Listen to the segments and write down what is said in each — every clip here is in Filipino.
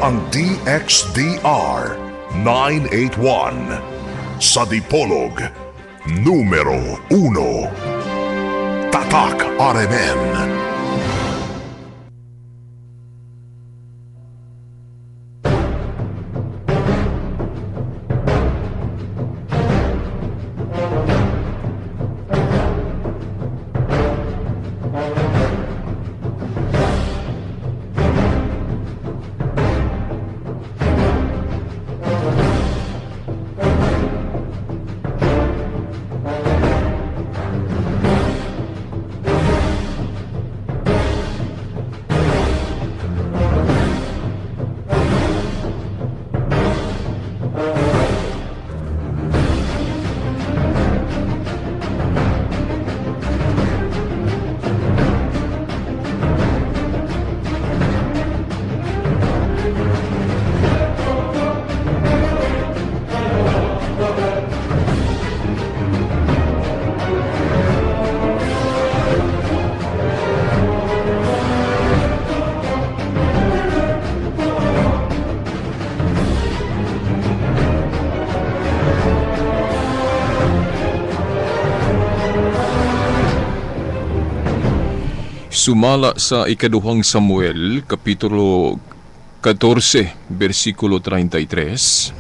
ang DXDR 981 sa Dipolog numero 1. Tatak RMN. Sumala sa ikaduhang Samuel, Kapitulo 14, versikulo 33.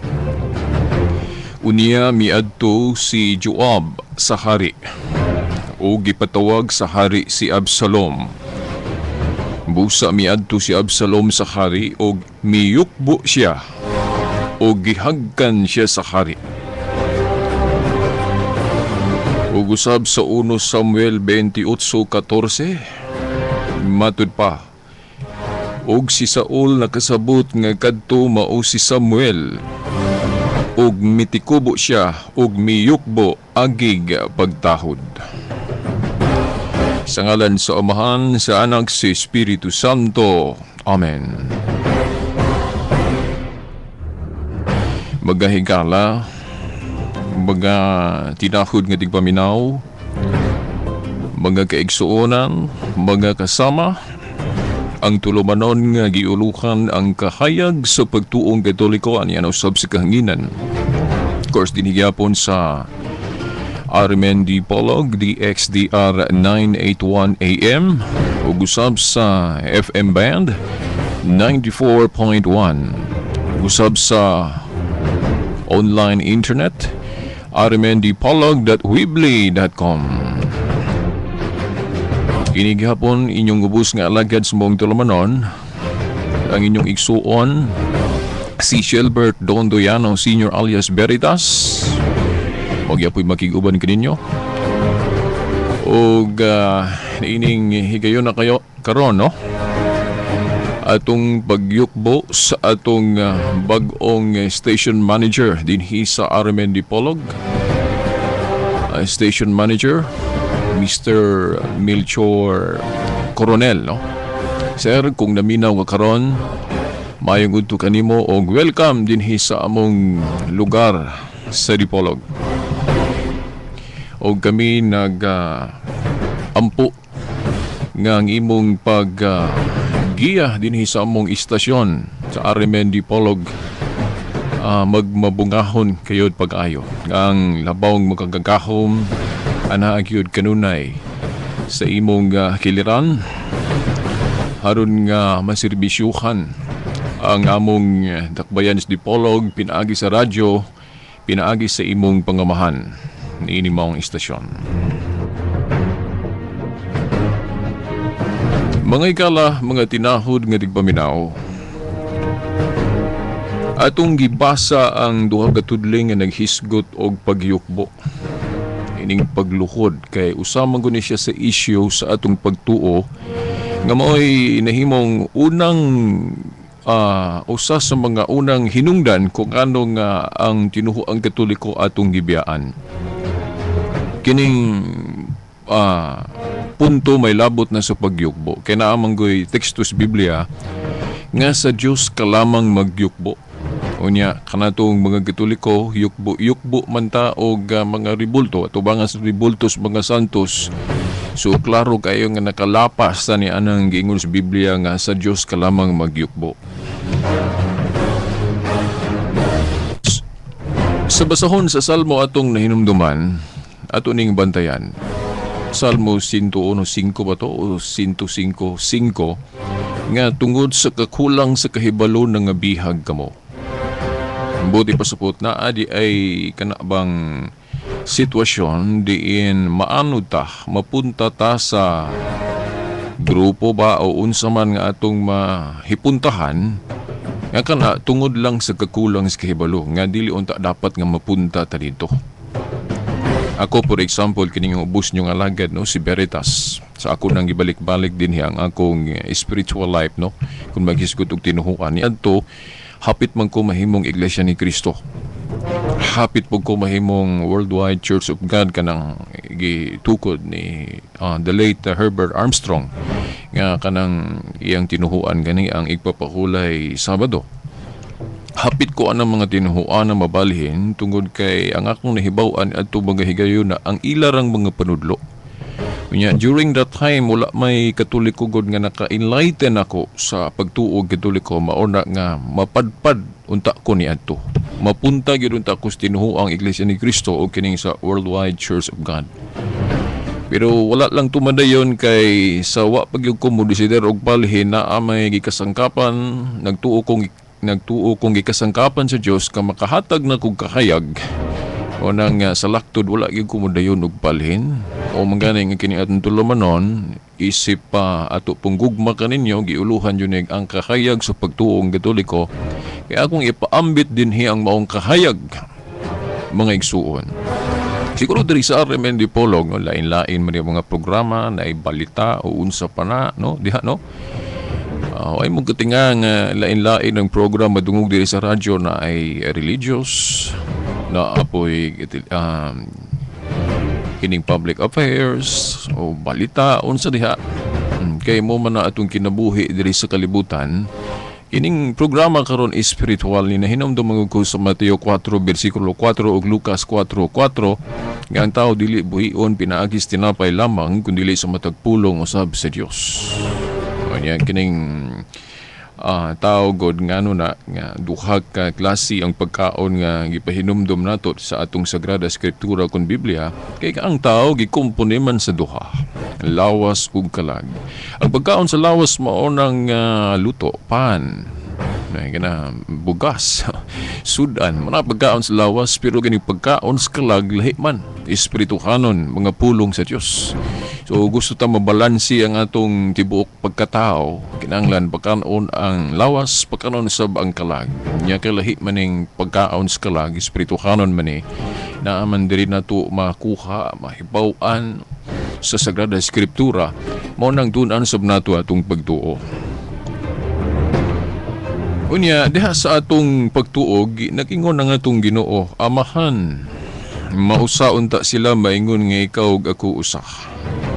Unya miadto si Joab sa hari, o gipatawag sa hari si Absalom. Busa miadto si Absalom sa hari, o miyukbo siya, o gihagkan siya sa hari. Ug usab sa 1 Samuel 28:14, matud pa, og si Saul nakasabot nga kadto mao si Samuel, og mitikubo siya og miyukbo agig pagtahod. Sa ngalan sa Amahan, sa Anak, sa Espiritu Santo. Amen. Magahigala, mga tinahod nga tigpaminaw, mga kaigsuonan, mga kasama, ang tulumanon nga giulukan ang kahayag sa pagtuong Katoliko aniyan usab sa kahanginan. Of course, dinigyapon sa RMN Dipolog, DXDR 981 AM, ug usab sa FM band 94.1, usab sa online internet rmndipolog.weebly.com. Kini gihapon inyong ubos nga alagad sa mong tulumanon, ang inyong igsuon si Shelbert Dondoyano Sr. alias Veritas. Magyapoy makiguban kaninyo. Og ining higayon na kayo karon, no? Atong pagyukbo sa atong bag-ong station manager dinhi sa RMN Dipolog. Station manager Mr. Melchor Coronel, no? Sir, kung naminaw ka karon, mayong udto kanimo og welcome dinhi sa among lugar sa Dipolog. Og kami ampo nga ang imong giya dinhi sa among istasyon sa RMN Dipolog, magmabungahon kayod pag-ayo. Ang labawng magagagahom ana agyud kanunay sa imong kiliran haron nga maserbisyuhan ang among dakbayan sa Dipolog pinaagi sa radyo, pinaagi sa imong pangamahan niini maong istasyon. Mga ikala, mga tinahod nga tigpaminaw, atong gibasa ang duha ka tudling nga naghisgot og pagyukbo. Ining pagluhod kay usama guni siya sa issue sa atong pagtuo nga mao'y nahimong unang usa sa mga unang hinungdan kung ano nga ang tinuhuang Katoliko atong gibiyaan. Kining punto may labot na sa pagyukbo. Kaya naamanggoy tekstos Biblia nga sa Diyos ka lamang magyukbo. Unya, kanatong mga Katoliko, yukbo man ta og mga ribulto, at ubangan sa ribultos mga santos. So, klaro kayo nga nakalapas sa ni anang giingon sa Biblia nga sa Diyos ka lamang magyukbo. Sa basahon sa Salmo atong nahinumduman, ato ning bantayan. Salmo 101:5 ba to o 105:5 nga tungod sa kakulang sa kahibalo nga bihag kamo. Buti pa sapot na adi ay kanabang sitwasyon diin maanod ta, mapunta ta sa grupo ba o unsa man nga atong mahipuntahan nga kana tungod lang sa kakulang sa kahibalo nga dili unta dapat nga mapunta ta dito. Ako for example kining ubos nyo nga alagad no si Veritas sa ako nang gibalik-balik din ang akong spiritual life no kung maghisgot og tinuhuan ni adto hapit man ko mahimong Iglesia ni Cristo. Hapit po ko mahimong Worldwide Church of God kanang gitukod ni the late Herbert Armstrong nga kanang iyang tinuhuan gani ang igpapahulay Sabado. Hapit ko anang mga tinuhuan na mabalhin tungod kay ang akong nahibaw-an at higayon na ang ilarang mga panudlo. Kanya, during that time, wala may katoliko god nga naka-enlighten ako sa pagtuog katoliko, mauna nga mapadpad unta ko ni adto. Mapunta gyud unta ko sa tinuhuang Iglesia ni Cristo o kining sa Worldwide Church of God. Pero wala lang tumadayon kay sa wa pagyud ko mo desider og balhin na may gikasangkapan, nagtuo kong gikasangkapan sa Dios ka makahatag na kog kahayag o nang sa laktod wala gyud ko modayon og balhin o mangani nga kini atong tulumanon isip pa ato pong gugma kaninyo giuluhan yun ang kahayag sa pagtuong katoliko kaya akong ipaambit dinhi ang maong kahayag mga igsuon. Siguro diri sa RMN Dipolog no lain-lain man yung mga programa na balita o unsa pa na no diha no. Ay mong katinga nga lain-lain ng program madungog diri sa radyo na ay religious na apoy kining public affairs o balita unsa diha kay mo man na atong kinabuhi diri sa kalibutan. Kining programa karon is spiritual ni nahinumdum ko sa Mateo 4 bersikulo 4 ug Lucas 4:4 nga ang tao dili buhion pinaagis tinapay lamang kundi sa matag pulong usab sa Dios. Kanya kining tao god ngano na nga duha ka klase ang pagkaon nga gipahinumdum nato sa atong sagrada eskriptura kon Biblia kay ang tao gikumpone man sa duha lawas ug kalag. Ang pagkaon sa lawas mao nang luto pan na bugas sudan man pagkaon sa lawas pero gani pagkaon sa kalag lahi man espirituhanon mga pulong sa Dios. So gusto ta mabalansi ang atong tibuok pagkatao, kinahanglan pagkaon ang lawas, pagkaon sab ang kalag. Nya kay lahi maning pagkaon sa kalag, espirituhanon man ni na man diri nato makuha, mahibaw-an sa sagrada eskriptura, mao nang tun-an sab nato atong pagtuo. Unya diha sa atong pagtuog, nagingon ang atong Ginoo, amahan, mausaon ta sila maingon nga ikaw ug ako usa.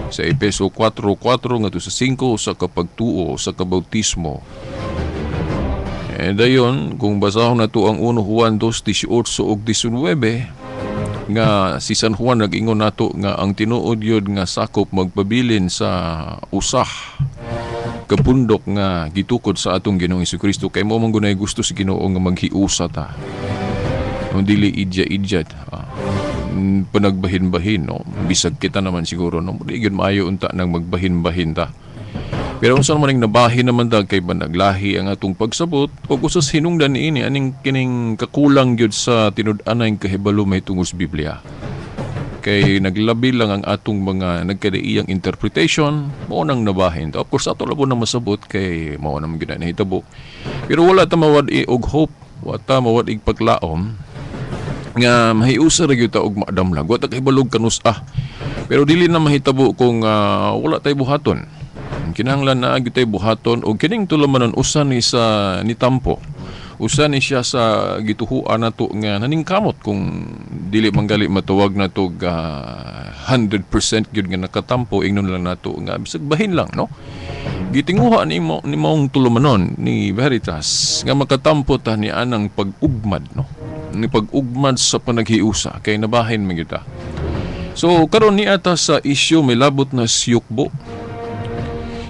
Sa Efeso 4:4 ngadto sa 5 sa kapagtuo sa kabautismo. Dayon kung basahon nato ang 1 Juan 2:18 ug 19 nga si San Juan nag-ingon nato nga ang tinuod yod nga sakop magpabilin sa usah kapundok nga gitukod sa atong Ginoong Hesukristo kay mo man gunay gusto si Ginoo nga maghiusa ta. Dili idya-idyat. Panagbahin-bahin no bisag kita naman siguro no di gyud maayo unta nang magbahin-bahin ta pero unsa man ning nabahin naman dag kay banaglahi ang atong pagsabot ug usas hinungdan niini aning kining kakulang gyud sa tinud-anay kahibalo may tungod sa Biblia kay naglabi lang ang atong mga nagkadaiyang interpretation mao nang nabahin ta. Of course ato labo na masabot kay mao naman gyud na hitabo pero wala ta mawad-i og hope wala ta mawad-ig paglaom nga mahiusa ra gyud ta og madamlag wa ta kahibalog kanus pero dili na mahitabo kung wala tay buhaton kinahanglan na gyud tay buhaton og kining tulumanon usa ni sa nitampo usa ni siya sa gituhuan nato nga naningkamot kung dili manggali matuwag nato 100% gyud nga nakatampo ingnon lang nato nga bisag bahin lang no gitinguha ni maong tulumanon ni Veritas nga makatampo ta ni anang pag-ugmad no ni pag-ugmad sa panaghiusa kay nabahin man gyud ta. So karon ni ata sa issue may labot na siyukbo.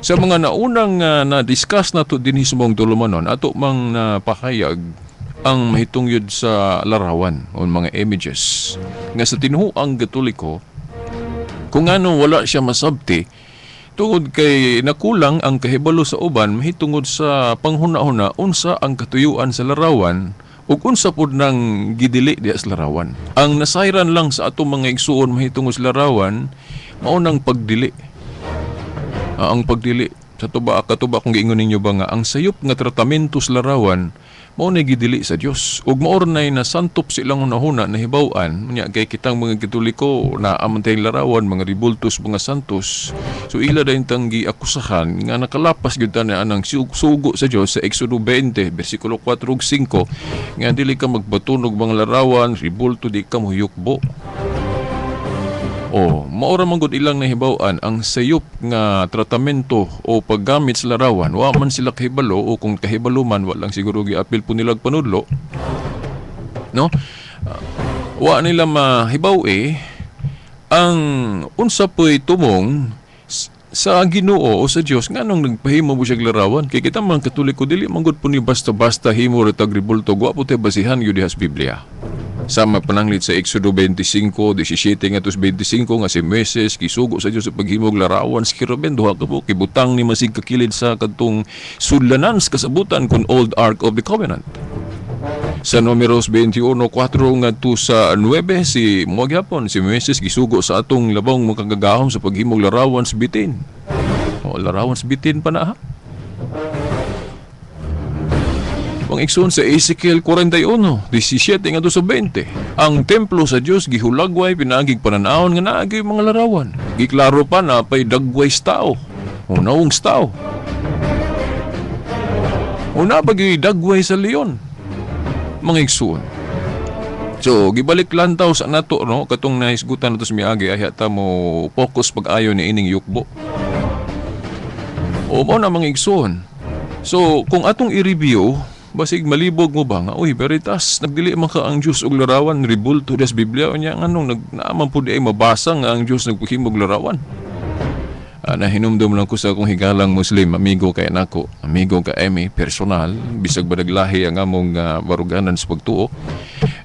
Sa mga naunang na-discuss nato dinhi sa mong tulumanon ato mang napahayag ang mahitungyod sa larawan o mga images. Nga sa tinuhuang Katoliko, kung ano wala siya masabti, tungod kay nakulang ang kahibalo sa uban mahitungod sa panghuna-huna unsa ang katuyuan sa larawan ug unsa pod nang gidili diha sa larawan. Ang nasayran lang sa atong mga igsuon mahitungod sa larawan mao nang pagdili. Ang pagdili sa katuba kung giingon ninyo ba nga ang sayop nga tratamento sa larawan mao na gidili sa Dios ug maornay na santop silang hunahuna na hibaw-an nya kay kitang mga Katoliko na amantay larawan mga ribultos mga santos, so ila dayon tang giakusahan nga nakalapas gyud na anang sugo sa Dios sa Exodo 20 bersikulo 4 ug 5 nga dili ka magbatunog mga larawan ribulto di ka mohuyukbo. Maura man gud ilang nahibaw-an ang sayop nga tratamento o paggamit sa larawan wa man sila kahibalo o kung kahibalo man walang siguro giapil po nilag panudlo, no? Wa nila mahibaw ang unsa po'y tumong sa Ginoo o sa Dios nganong nagpahimo mo siya larawan kay kita man Katoliko dili man gud po ni basta-basta himo ra tag ribulto wa po tay basihan gyud diha sa Biblia. Sama pananglit sa Exodo 25:17 ngadto 25 nga si Moises gisugo sa Dios sa paghimog larawan sa kirubin duha ka buok kibutang ni masig kakilid sa kadtong sudlanan sa kasabutan kun Old Ark of the Covenant. Sa Números 21:4 ngadto sa 9 si mogyapon si Moises gisugo sa atong labong makagagahom sa paghimog larawan sa bitin. Larawan sa bitin pa na ha. Ang igsoon sa Ezekiel 41:17 ngadto sa 20. Ang templo sa Dios gihulagway pinaagig pananawon nga naagi mga larawan. Giklaro pa na pay dagway tao. Unawong tao. Una bagi dagway sa leon. Mga igsoon. So gibalik lantaw sa nato no katong nahisgutan nato sa miagi ay ta mo focus pag-ayo ni ining yukbo. Mao na mga igsoon. So kung atong i-review basig malibog mo ba nga, uy, veritas, nagdili man ka ang Diyos og larawan, ribulto des Biblia, o niya, anong naaman po di ay mabasa nga ang Diyos nagpahimog larawan. Nahinumdum lang ko sa akong higalang Muslim, amigo kay nako, amigo ka Emi, personal, bisag badaglahi ang among baruganan sa pagtuo.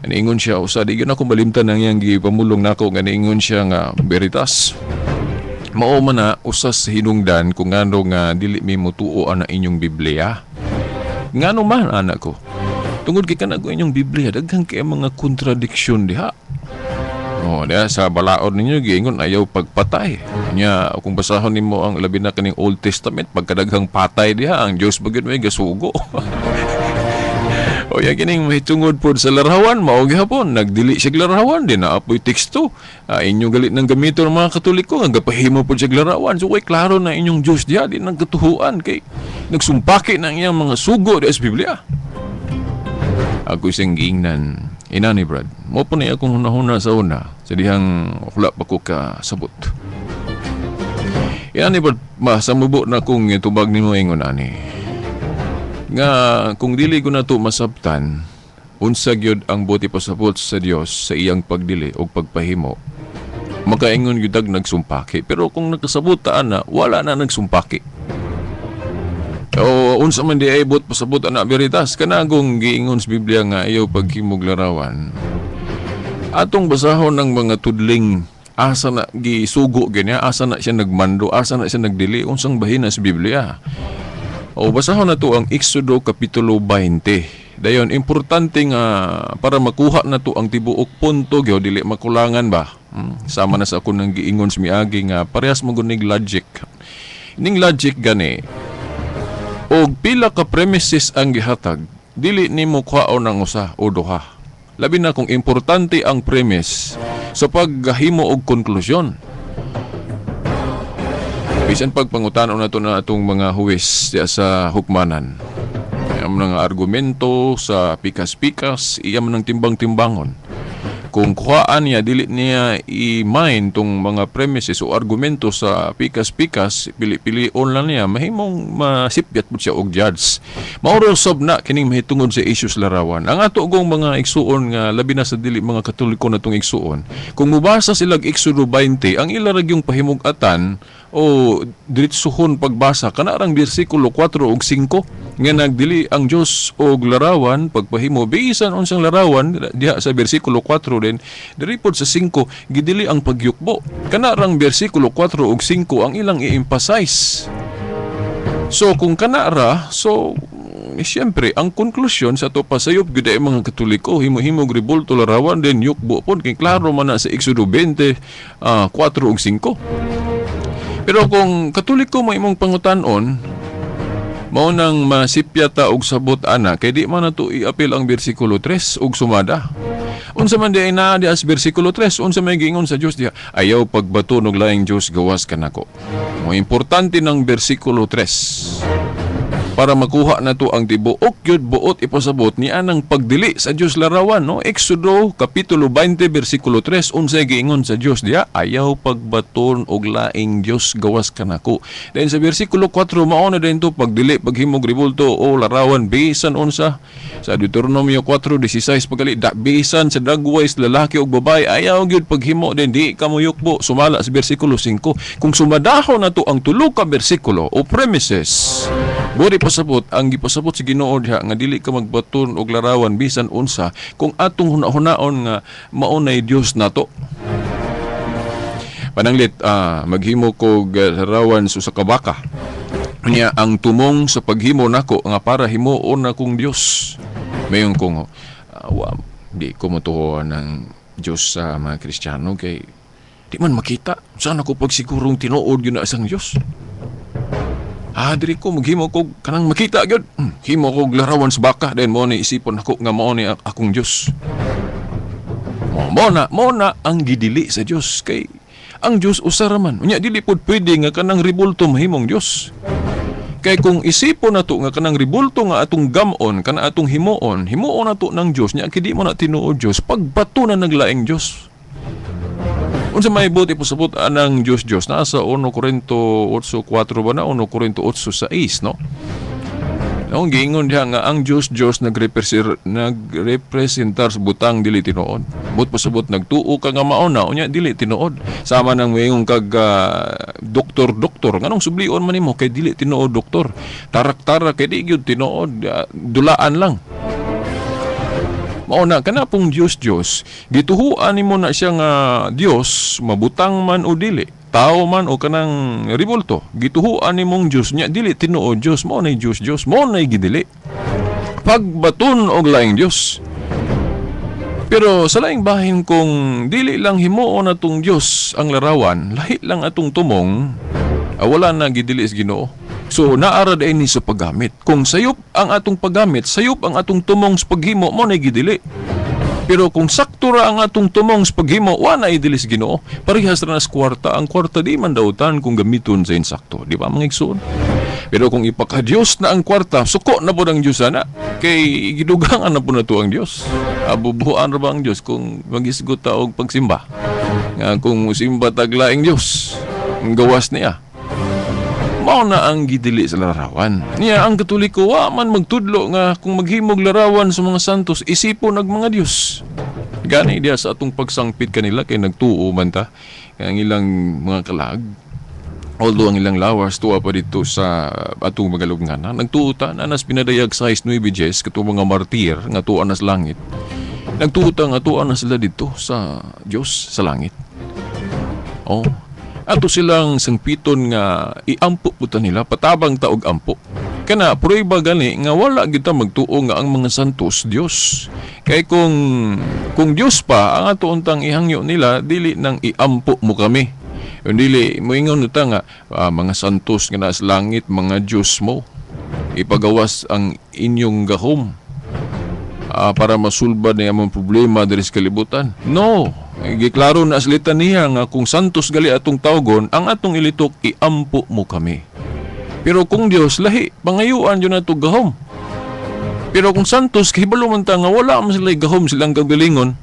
Niingon siya, usa, di yun ako malimtan ng iyang gipamulong nako, nga niingon siya nga, veritas. Mao man na, usas hinungdan kung ano nga dili mi mutuo ang inyong Biblia. Ngano man anak ko tungod kay kanang inyong Biblia daghang kay mga kontradiksyon diha. Diha sa balaod ninyo giingon ayaw pagpatay nya kung basahon nimo ang labi na kaning Old Testament pagkadaghang patay diha ang Dios bagid may gasugo. Ya kining mahitungod pod sa larawan mao gihapon nagdili siya larawan din na apoy teksto inyo galit ng gamito ng mga Katoliko nga gapahimo pod siya larawan so kay klaro na inyong Dios diha di nang katuhuan kay nagsumpaki ng iyang mga sugo sa Biblia. Ako isang giingnan inani brad mo po na akong hunahuna sa una sa dihang wala pa ko kasabot. Inani brad masamubo na kong itubag nimo ingon ani nga kung dili ko na to masabtan unsa gyud ang buti pasabot sa Dios sa iyang pagdili o pagpahimo makaingon gyud nagsumpaki pero kung nakasabot ta ana wala na nagsumpaki o unsa man di ay but pasabot ana veritas kanagong giingon sa Biblia nga ayaw paghimog larawan atong basahon ng mga tudling asa na gisugo ganya asa na siya nagmando asa na siya nagdili unsang bahina sa Biblia. Basahon na to ang Exodo Kapitulo 20. Dayon, importante nga para makuha na to ang tibuok punto, gyo, dili makulangan ba? Sama na sa ako nang giingon sa miagi nga parehas mo gunig logic. Ning logic gani, og pila ka premises ang gihatag, dili nimo kuhaon ng usa o duha. Labi na kung importante ang premise sa paghahimo og konklusyon. Bisan pagpangutanaw na ito na itong mga huwis sa hukmanan. Iyam ng argumento sa pikas-pikas, iyam ng timbang-timbangon. Kung kuhaan niya, dili niya i-mind tong mga premises o argumento sa pikas-pikas, pili-pilion lang niya, mahimong masipyat po siya og judge. Mauro sab na kining mahitungod sa issues larawan. Ang ato gong mga igsuon nga labi na sa dili mga Katoliko na itong igsuon, kung mubasa silag Exodo 20, ang ilarag yung pahimugatan, o diretsuhon pagbasa kanarang bersikulo 4 ug 5 nga nagdili ang Dios og larawan pagpahimo bisan unsang larawan diha sa bersikulo 4 din diri pod sa 5 gidili ang pagyukbo. Kanarang bersikulo 4 ug 5 ang ilang i-emphasize. So kung kanara, siyempre ang konklusyon sa to pasayop gyud ay mga Katoliko himo-himo ribulto larawan din yukbo pod kay klaro man na sa Exodo 20 4 ug 5. Pero kung Katoliko mo imong pangutan-on, mao nang masipya ta og sabot ana kay di man nato i-apil ang bersikulo 3 ug sumada. Unsa man di ay naa diha sa bersikulo 3, unsa may giingon sa Dios diha, ayaw pagbato og laing Dios gawas kanako. Mo importante ng bersikulo 3 para makuha na to ang tibuok gyud buot ipasabot ni anang pagdili sa Dios larawan, no? Exodo kapitulo 20 bersikulo 3 unsay giingon sa Dios diha, ayaw pagbaton og laing Dios gawas kanako. Then sa bersikulo 4 mao na din to pagdili paghimog ribulto o larawan bisan unsa. Sa Deuteronomio 4:16 pagali da bisan sa dagways lalaki ug babae ayaw gyud paghimo din di kamuyukbo sumala sa bersikulo 5. Kung sumadahon na to ang tulo ka bersikulo o premises, buri pasabot ang gipasabot si Ginoo diha nga dili ka magbaton og larawan bisan unsa kung atong hunaon nga maunay Dios nato. Pananglit maghimo kog larawan sa kabaka. Niya ang tumong sa paghimo nako nga para himuon akong Dios. Mayon kong di ko motuhoan ng Dios sa mga Kristiyano kay di man makita. Saan ako pagsigurong tinuod yun na isang Dios? Diri ko maghimo ko kanang makita gyud. Himo ko larawan sa baka then mo ni isipon ako nga mao ni akong Dios. Mo na ang gidili sa Dios kay ang Dios usa ra man. Unya dili pod pwede nga kanang ribulto mahimong Dios. Kay kung isipon nato nga kanang ribulto nga atong gamon kana atong himuon nato ng Dios nya kay di mo na tinuod Dios pagbato na naglaing Dios. Unsa may buti pasabot anang Dios nasa 1 Korinto 8:4 ba na 1 Korinto 8:6 no? Ang giingon diha nga ang Dios nagrepresentar sa butang dili tinuod. But pasabot nagtuo ka nga mao na unya dili tinuod. Sama nang mayong kag doktor nganong sublion man nimo kay dili tinuod doktor. Tarak-tarak kay di gyud tinuod dulaan lang. Mao na kana pong Dios gituhuan nimo na siya nga Dios mabutang man o dili. Tao man o kanang ribulto, gituhuan nimong Dios nya dili tinuod Dios, mao nay Dios, mao nay gidili. Pagbaton og laing Dios. Pero sa laing bahin kung dili lang himuon atong Dios ang larawan, lahi lang atong tumong, wala na gidili is Ginoo. So naara day ni sa paggamit. Kung sayop ang atong paggamit, sayop ang atong tumong sa paghimo, mao nay gidili. Pero kung sakto ra ang atong tumong sa paghimo, wa na idilis Ginoo. Parehas ra nas kwarta. Ang kwarta di man dautan kung gamiton sa insakto. Di ba mga igsoon? Pero kung ipaka-Dios na ang kwarta, suko na po ang Diyos na. Kay gidugangan na po na to ang Diyos. Abubuan ra ba ang Diyos kung mag-isgot ta og pagsimba? Nga kung simba taglaing Diyos, ang gawas niya. Mao na ang gidili sa larawan. Niya ang Katoliko wa man magtudlo nga kung maghimog larawan sa mga santos isipon ang mga Dios. Gani diya sa atong pagsangpit kanila kay nagtuo man ta ang ilang mga kalag. Although ang ilang lawas tuwa pa dito sa atong mga lubnganan, nagtuo ta na nas pinadayag sa 9:10 katong mga martir nga tuwa nas langit. Nagtuo ta nga tuwa na sila dito sa Dios sa langit. Oh, ato silang sangpiton nga iampo puta nila patabang taog ampo. Kana prueba gani nga wala kita magtuo nga ang mga santos Dios. Kay kung Dios pa ang ato untang ihangyo nila dili nang iampo mo kami. Dili moingon uta nga mga santos nga nasa langit mga Dios mo. Ipagawas ang inyong gahom para masulbad na yung problema diri sa kalibutan. No. Giklaro na aslita niya nga kung santos gali atong tawgon, ang atong ilitok iampo mo kami. Pero kung Dios lahi, pangayuan yun nato gahom. Pero kung santos, kahibalo man ta nga wala man sila gahom silang kagalingon.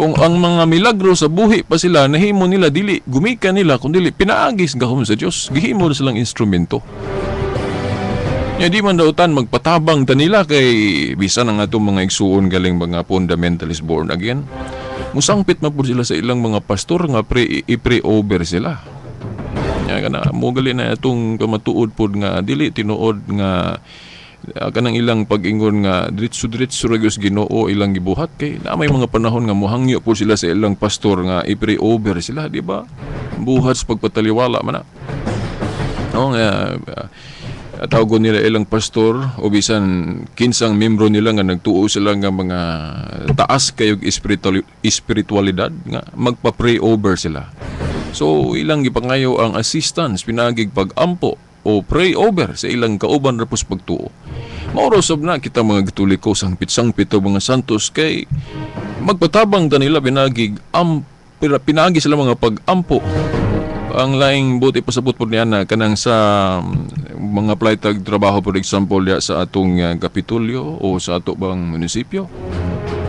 Kung ang mga milagro sa buhi pa sila, nahimo nila dili, gumika nila, kung dili, pinaagis gahom sa Dios. Gihimo na silang instrumento. Ya di man dautan magpatabang ta nila kay bisan ang atong mga igsuon galing mga fundamentalist born again. Musangpit man po sila sa ilang mga pastor nga i-pray over sila. Nga kana mo gali na atong kamatuod pod nga dili tinuod nga kanang ilang pag-ingon nga diretso-diretso ra gyud Ginoo ilang gibuhat kay na may mga panahon nga mohangyo po sila sa ilang pastor nga i-pray over sila, di ba? Buhat sa pagpataliwala man na. No, nga tawgon nila ilang pastor o bisan kinsang membro nila nga nagtuo sila nga mga taas kayog espiritualidad nga magpa-pray over sila. So ilang gipangayo ang assistance pinagig pag-ampo o pray over sa ilang kauban rapos pagtuo. Maurosab na kita mga Katoliko sangpit-sangpit o mga santos kay magpatabang ta nila pinagig pinagi sila mga pag-ampo. Ang laing buti pasabot po niya na kanang sa mga playtag trabaho for example ya sa atong kapitulyo o sa ato bang munisipyo.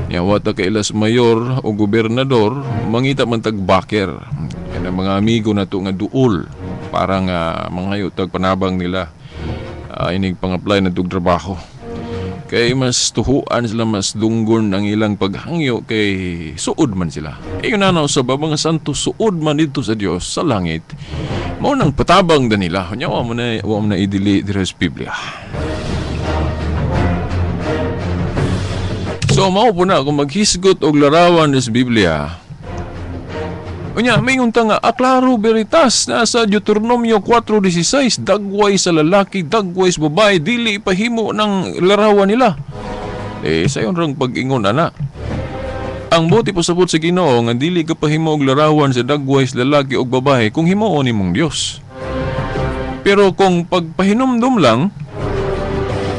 Wata ka ilas mayor o gobernador mangita man tag baker. Yan ang mga amigo na to nga duol para nga mga tag panabang nila inig pang-apply na tug trabaho. Kay mas tuhuan sila, mas dunggon ang ilang paghangyo kay suod man sila. Yun na sa mga santos suod man dito sa Dios sa langit. Mao nang patabang da nila. Nya wa mo na idili diri sa Biblia. So mao po na kung maghisgot og larawan sa Biblia. Unya, may unta nga, aklaro veritas, nasa Deuteronomio 4:16, dagway sa lalaki, dagway sa babae, dili ipahimo ng larawan nila. Sayon rang pag-ingon, ana. Ang buti pasabot sa Ginoo nga dili ka pahimo og larawan sa dagway sa lalaki o babae kung himuon nimong Dios. Pero kung pagpahinomdom lang,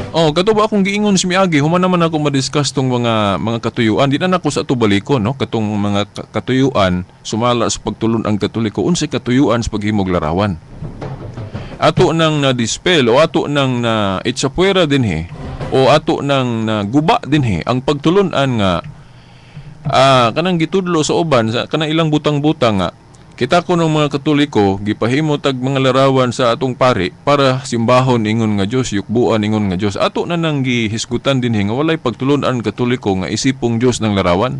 kato ba akong giingon si Miagi, human naman ako madiscuss tong mga katuyuan. Di na nako sa tubaliko, no? Katong mga katuyuan, sumala sa pagtulon ang Katoliko, unsay katuyuan sa paghimog larawan. Ato nang na-dispel o ato nang na itsapuera dinhi o ato nang guba dinhi ang pagtulunan nga kanang gitudlo sa uban, sa kanang ilang butang-butang nga kita ko ng mga Katoliko, gipahimo tag mga larawan sa atong pari para simbahon ingon nga Dios, yukbuan ingon nga Dios. Ato na nang gihisgutan din nga walay pagtulon-an Katoliko nga isipong Dios ng larawan.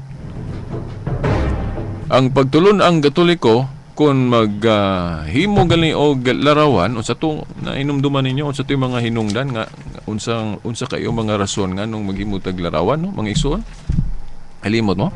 Ang pagtulon ang Katoliko kung maghimo gali og larawan unsa to na inumduman ninyo unsa to mga hinungdan nga unsa kayo mga rason nga nung maghimo tag larawan, no? Mga igsoon. Halimot mo?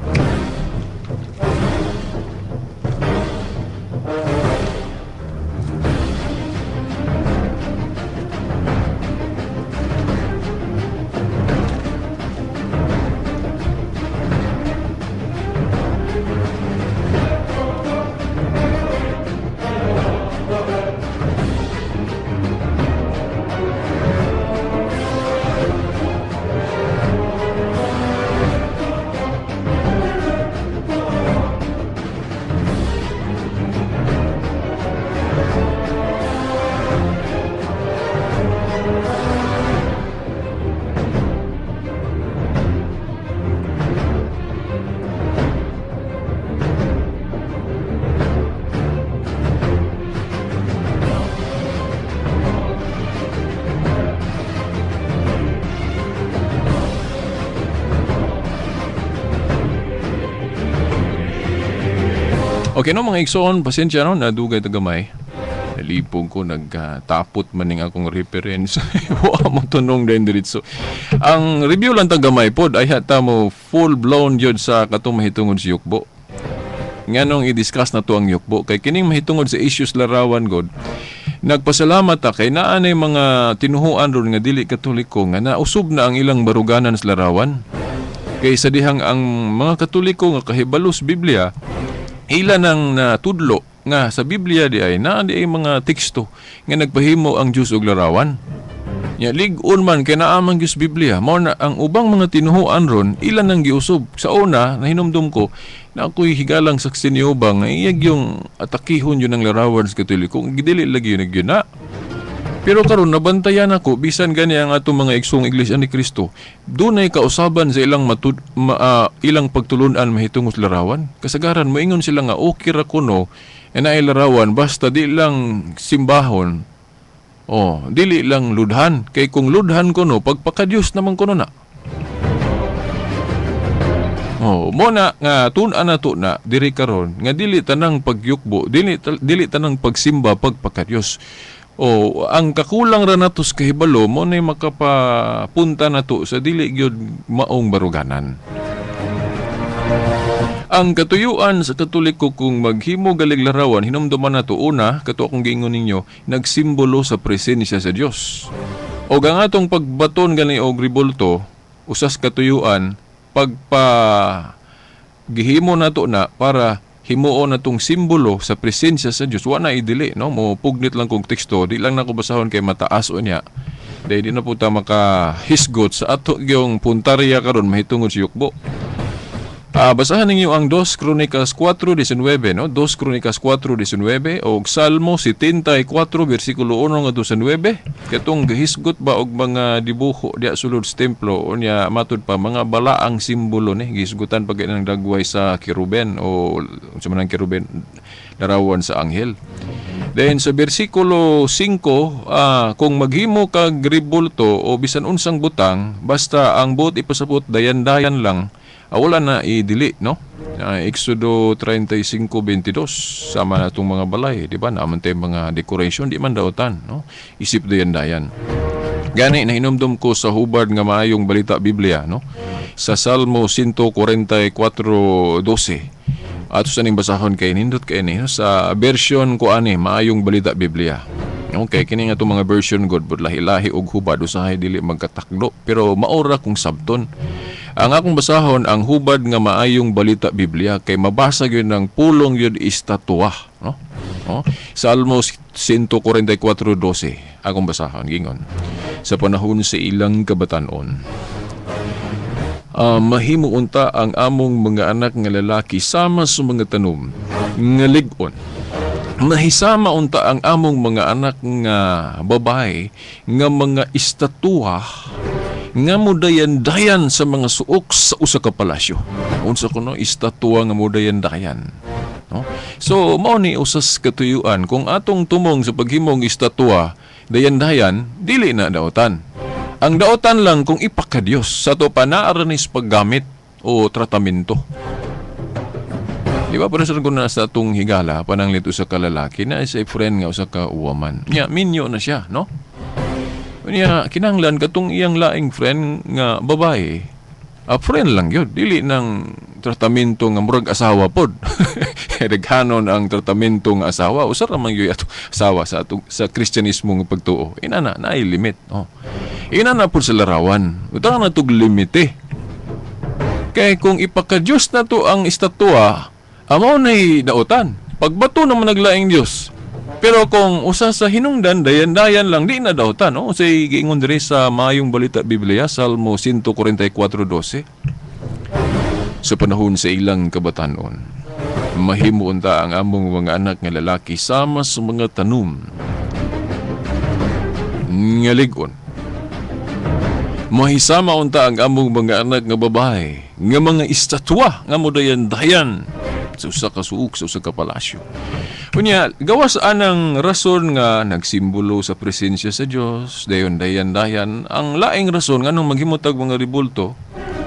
Okay no mga igsoon, pasensya no, nadugay tagamay. Nalipong ko, nagtapot maning akong reference. Wa mo tunong din diritso. Ang review lang tagamay pod ay hata mo full blown jud sa katong mahitungod si Yukbo. Nganong i-discuss na to ang Yukbo kay kining mahitungod sa issues larawan god. Nagpasalamat ta kay naa nay mga tinuhuan ron nga dili Katoliko nga nausub na ang ilang baruganan sa larawan. Kay sa dihang ang mga Katoliko nga kahibalos Biblia ila nang natudlo nga sa Biblia di ay naa di ay mga teksto nga nagpahimo ang Dios og larawan. Nya lig-on man kay naa man Dios Biblia, mao na ang ubang mga tinuhuan ron ila nang giusob. Sa una nahinumdum ko na ako'y higalang saksi ni ubang nga iyag yung atakihon yun ang larawan sa Katoliko. Gidili lagi yun na. Pero karon nabantayan ako bisan gani ang atong mga igsong Iglesia ni Cristo. Dunay kausaban sa ilang ilang pagtulunan mahitungod sa larawan. Kasagaran moingon sila nga okay ra kuno na larawan basta di lang simbahon. Dili lang ludhan. Kay kung ludhan kuno pagpakadiyos naman kuno na. Oh, mo na nga tun-an na to na diri karon nga dili tanang pagyukbo, dili tanang pagsimba pagpakadyos. O ang kakulang ra nato sa kahibalo mo na makapapunta nato sa dili gyud maong baruganan. Ang katuyuan sa Katoliko kung maghimo galig larawan hinumduman nato una kato akong giingon ninyo nagsimbolo sa presensya sa Dios. O ang atong pagbaton gani og ribulto usas katuyuan gihimo nato na para himuon natong simbolo sa presensya sa Dios. Wa na idili, no? Mo pugnit lang kong teksto, di lang nako basahon kay mataas o niya. Dahil di na po ta makahisgot sa ato yung puntarya karon mahitungod si yukbo. Basahan ninyo ang 2 Kronikas 4:19, no? 2 Kronikas 4:19 o Salmo 74 versikulo 1 ngadto sa 9. Katong gahisgot ba og mga dibuho diya sulod sa templo o niya matud pa mga balaang simbolo ni gihisgutan pag ng dagway sa keruben o sa manang keruben larawan sa anghel. Then sa versikulo 5, kung maghimo kag ribulto o bisan unsang butang basta ang buot ipasabot dayan-dayan lang wala na idili, no? Exodo 35:22 sama na itong mga balay, di ba? Naman tayo mga decoration, di man daotan, no? Isip dayan-dayan. Gani na hinumdum ko sa hubad nga maayong balita Biblia, no? Sa Salmo 144:12. Ato sa ning basahon kay nindot kay ni sa version ko ani maayong balita Biblia. Okay, kini nga itong mga version god but lahi-lahi og hubad usahay dili magkatakdo pero maora kung sabton. Ang akong basahon ang hubad nga maayong balita Biblia kay mabasa gyud ng pulong yun estatwa, no? Salmo 144:12 akong basahon gingon. Sa panahon sa ilang kabatanon, mahimo unta ang among mga anak nga lalaki sama sa mga tanom nga lig-on. Mahisama unta ang among mga anak nga babae nga mga estatwa nga mudayan-dayan sa mga suok sa usa ka palasyo. Unsa kuno estatwa nga mudayan-dayan, no? So mao ni usas katuyuan kung atong tumong sa paghimong estatwa dayan-dayan dili na daotan. Ang daotan lang kung ipakadyos sa to panaaranis paggamit o tratamento. Di ba, pero ko na sa atong higala, pananglit usa ka lalaki na isa friend nga usa ka woman. Nya, minyo na siya, no? Nya, kinanglan katong iyang laing friend nga babae, friend lang yun. Dili ng tratamento nga murag asawa pod. Reghanon ang tratamento nga asawa. Usa ra man gyud ato asawa sa Kristyanismo nga pagtuo. Inana na ay limit, no? Inana pod sa larawan. Uta na tug limite. Kay kung ipakadyos na to ang estatwa, amaw na'y daotan. Pagbato naman naglaing Diyos. Pero kung usa sa hinungdan, dayan-dayan lang, di na daotan. No? Say, giingon diri sa maayong balita Biblia, Salmo 144:12. Sa panahon sa ilang kabatanon, mahimo unta ang among mga anak nga lalaki sama sa mga tanom nga lig-on. Mahisama unta ang among mga anak nga babae nga mga estatwa nga mudayan-dayan sa usa ka suok, sa usa ka palasyo. Unya, gawas anang rason nga nagsimbolo sa presensya sa Dios, dayon-dayan-dayan, ang laing rason nga nung maghimutag mga ribulto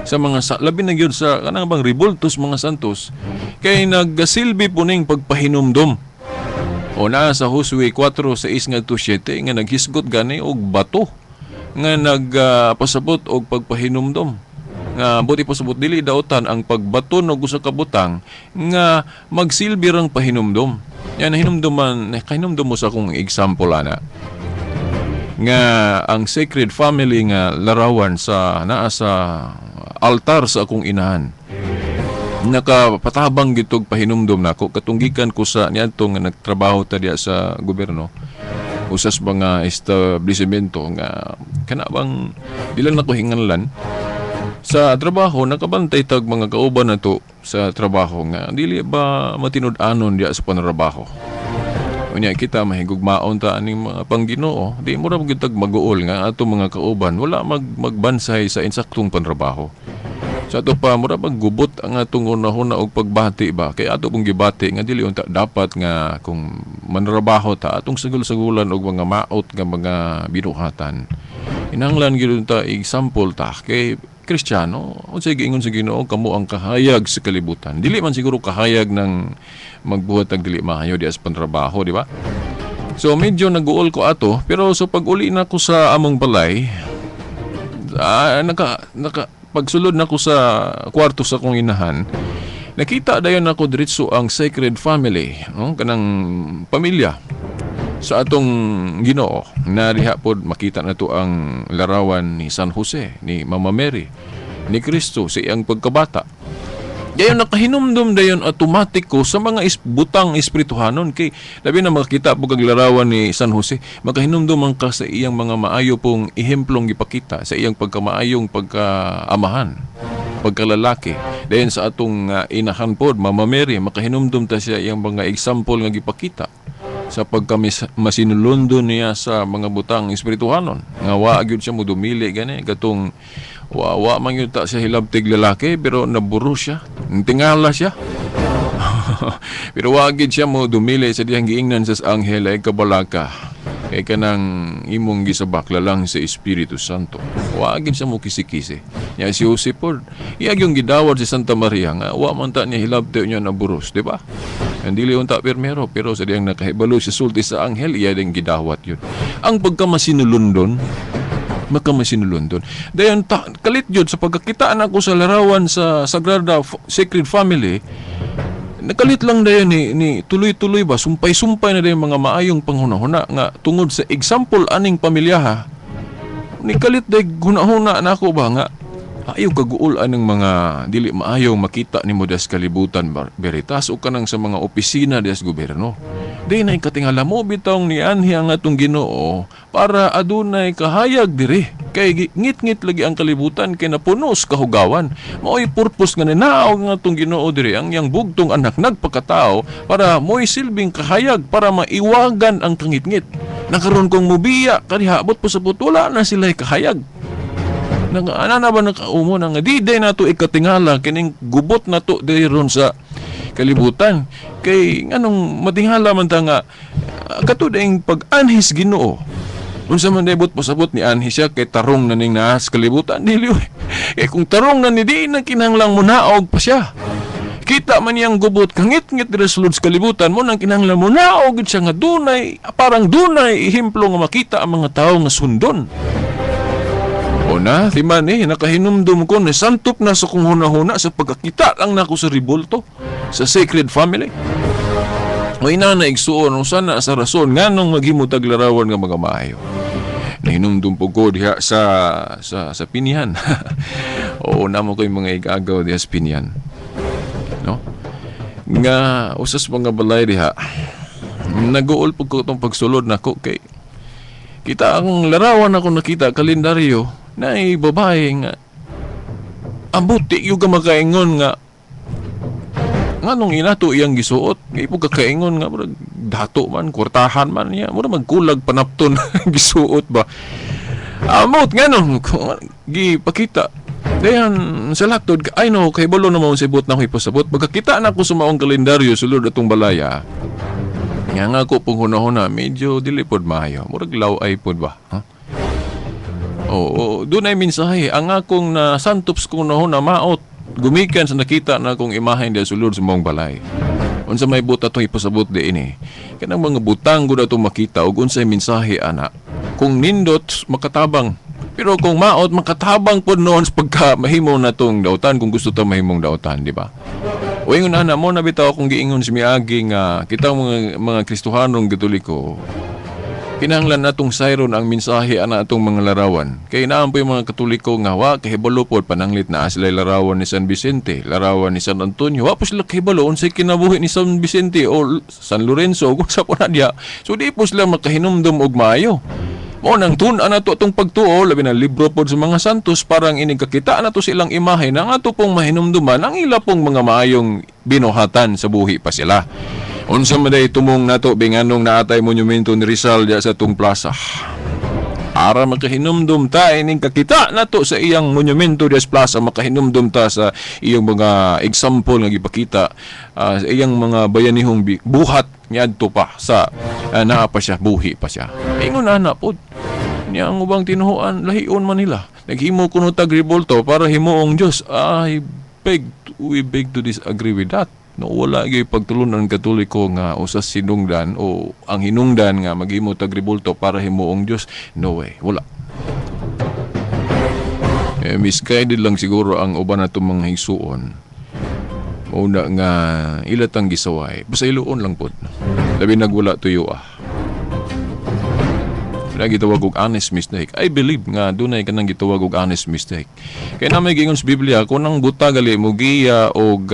sa mga labi na gyud sa kanang bang ribultos mga santos kay naggasilbi po ning pagpahinumdom. O na sa Josue 4:6 ngadto 7 nga naghisgot gani og bato nga nagpasabot og pagpahinumdom. Nga buti pasabot dili daotan ang pagbaton og usa ka butang nga magsilbi rang pahinumdom. Yan hinumduman, kahinumdum mo sa akong example ana. Nga ang Sacred Family nga larawan sa naa sa altar sa akong inahan. Nakapatabang gitog pahinumdom nako katunggikan ko sa niadto nga nagtrabaho ta diya sa gobyerno. Usas mga establishmento nga kana bang di lang nako hinganlan sa trabaho nakabantay tag mga kauban nato sa trabaho nga dili ba matinud-anon diya sa panrabaho. Unya kita mahigugmaon ta aning mga pangginoo, di mo ra gyud tag mag-uol nga ato mga kauban wala magbansay sa insaktong panrabaho. Sa ato pa mura maggubot ang atong unahuna og pagbati ba kay ato pong gibati nga dili unta dapat nga kung manrabaho ta atong sagul-sagulan og mga maot nga mga binuhatan. Inanglan gyud ta example ta kay Kristiyano, unsay giingon sa Ginoo, kamo ang kahayag sa kalibutan. Dili man siguro kahayag ng magbuhat og dili maayo di as pantrabaho, di ba? So medyo nag-uol ko ato, pero so pag uli na ko sa among balay, pagsulod na ko sa kwarto sa kong inahan, nakita dayon ako diretso ang Sacred Family, no? Kanang pamilya sa atong Ginoo. Nariha pod makita na to ang larawan ni San Jose, ni Mama Mary, ni Kristo sa iyang pagkabata. Dayon nakahinumdum dayon automatic ko sa mga butang espirituhanon, kay labi na makita po kag larawan ni San Jose, makahinumdum man ka sa iyang mga maayo pong ihemplong gipakita sa iyang pagkamaayong pagkaamahan, pagkalalaki. Dayon sa atong inahan pod, Mama Mary, makahinumdum ta siya iyang mga example nga gipakita sa pagkamasinulundon niya sa mga butang espirituhanon. Nga wa gyud siya modumili gani katong wa man yun ta siya hilabtig lalaki, pero naburo siya, tingala siya. Pero wagid siya mo dumili sa diyang giingnan sa anghel ay kabalaka, kay kanang imong gisabakla lang sa Espiritu Santo. Wagid siya mo kisi-kisi. Nya si Jose pod, iyag yung gidawat si Santa Maria nga wa man ta niya hilabtig niya naburos, di ba? Ang dili unta permero, pero sa diyang nakahibalo si sulti sa anghel, iya ding gidawat yun. Ang pagkamasinulundon, makamasinulundon. Dayon kalit yun sa pagkakitaan ako sa larawan sa Sagrada Sacred Family, nakalit lang dayon ni tuloy-tuloy ba, sumpay-sumpay na dayon mga maayong panghuna-huna nga tungod sa example aning pamilyaha. Ni kalit dayon huna-huna na ako ba nga ayaw kaguol anang mga dili maayong makita ni Modas kalibutan veritas o kanang sa mga opisina des gobyerno. Di na katingala mo bitong ni anhi ang atong Ginoo para adunay kahayag diri. Kay ngit-ngit lagi ang kalibutan kay napunos kahugawan. Mao'y purpose nga ninaaw nga atong Ginoo diri ang yang bugtong anak nagpakatao para mo'y silbing kahayag para maiwagan ang kangit-ngit. Nakaroon kong mubiya kanihabot po sa putula na sila'y kahayag. Ana na ba nakaumo na nga di day nato ikatingala kining gubot nato dayron sa kalibutan, kay nganong matingala man ta nga kato daing pag-anhis Ginoo unsa man debot pasabot ni anhis siya kay tarong na ning naas kalibutan dili kay kung tarong na ni di na kinahanglang munaog pa siya. Kita man yang gubot kangit-ngit diri sulod sa kalibutan mo nang kinahanglan munaog gid siya nga dunay parang dunay ihimplo nga makita ang mga tawo nga sundon. Na, timan nakahinumdum ko na santop na sa kong huna-huna sa pagkakita lang na ako sa ribulto, sa Sacred Family. O ina na igsuon, sana sa rason, nga nung maghimutag larawan nga mga maayo. Nahinumdum po ko diha sa Pinihan. Oo, namo ko yung mga igagaw diha sa Pinihan. No? Nga, usas mga balay diha, nag-uol po ko itong pagsulod na ko kay kita ang larawan ako nakita, kalendaryo, na babae nga ambuti yung makaingon nga nung inato iyang gisuot nga ipo kakaingon nga murag dato man kwartahan man niya murag magkulag panapton gisuot ba amot nga nung gipakita dayan sa laktod ay no kay balo na mo sibot na ko ipasabot pagkakita na ko sa maong kalendaryo sulod atong balaya nga ako pong hunahuna medyo dilipod maayo murag law ay pod ba Oo, doon ay mensahe. Ang akong na santops kong na maot, gumikan sa nakita na akong imahen diya sulod sa mong balay. Unsa may buta itong ipasabot di ini. Kanang mga butang gud itong makita ug unsay mensahe ana. Kung nindot, makatabang. Pero kung maot, makatabang po noon sa pagka mahimong na itong dautan kung gusto ito mahimong dautan, di ba? O yung ana mo nabitaw akong giingon si Miagi nga kita mga Kristohanong Katoliko. Kinahanglan natong sayron ang mensahe ana atong mga larawan. Kay naam po yung mga Katoliko nga wa kahibalo pod pananglit na sila larawan ni San Vicente, larawan ni San Antonio. Wa po sila kahibalo unsay kinabuhi ni San Vicente o San Lorenzo kung sa na diya. So di po sila makahinumdum og maayo. Mo nang tun-an nato atong pagtuo labi na libro pod sa mga santos parang inigkakita nato silang imahe nang ato pong mahinumduman ang ila pong mga maayong binuhatan sa buhi pa sila. Unsa man day tumong nato binganong naatay monumento ni Rizal diya sa tung plaza. Para makahinumdum ta ining kakita nato sa iyang monumento diya sa plaza, makahinumdum ta sa iyang mga example nga gipakita sa iyang mga bayanihong buhat niadto pa sa naa pa siya, buhi pa siya. Ingon ana pod. Niya ang ubang tinuhuan, lahion man nila. Naghimo kuno tag revolto para himuong Dios. We beg to disagree with that. No, wala gyud pagtulunan Katoliko nga usas sinungdan o ang hinungdan nga maghimo tag revolto para himuong Dios. No way, wala. Misguided lang siguro ang uban nato mga higsuon. Una nga ilatang gisaway. Basta iluon lang pod. Labi nagwala tuyo gitawag og honest mistake. I believe nga dunay kanang gitawag og honest mistake. Kaya na may gingon sa Biblia, kung nang buta gali mo giya og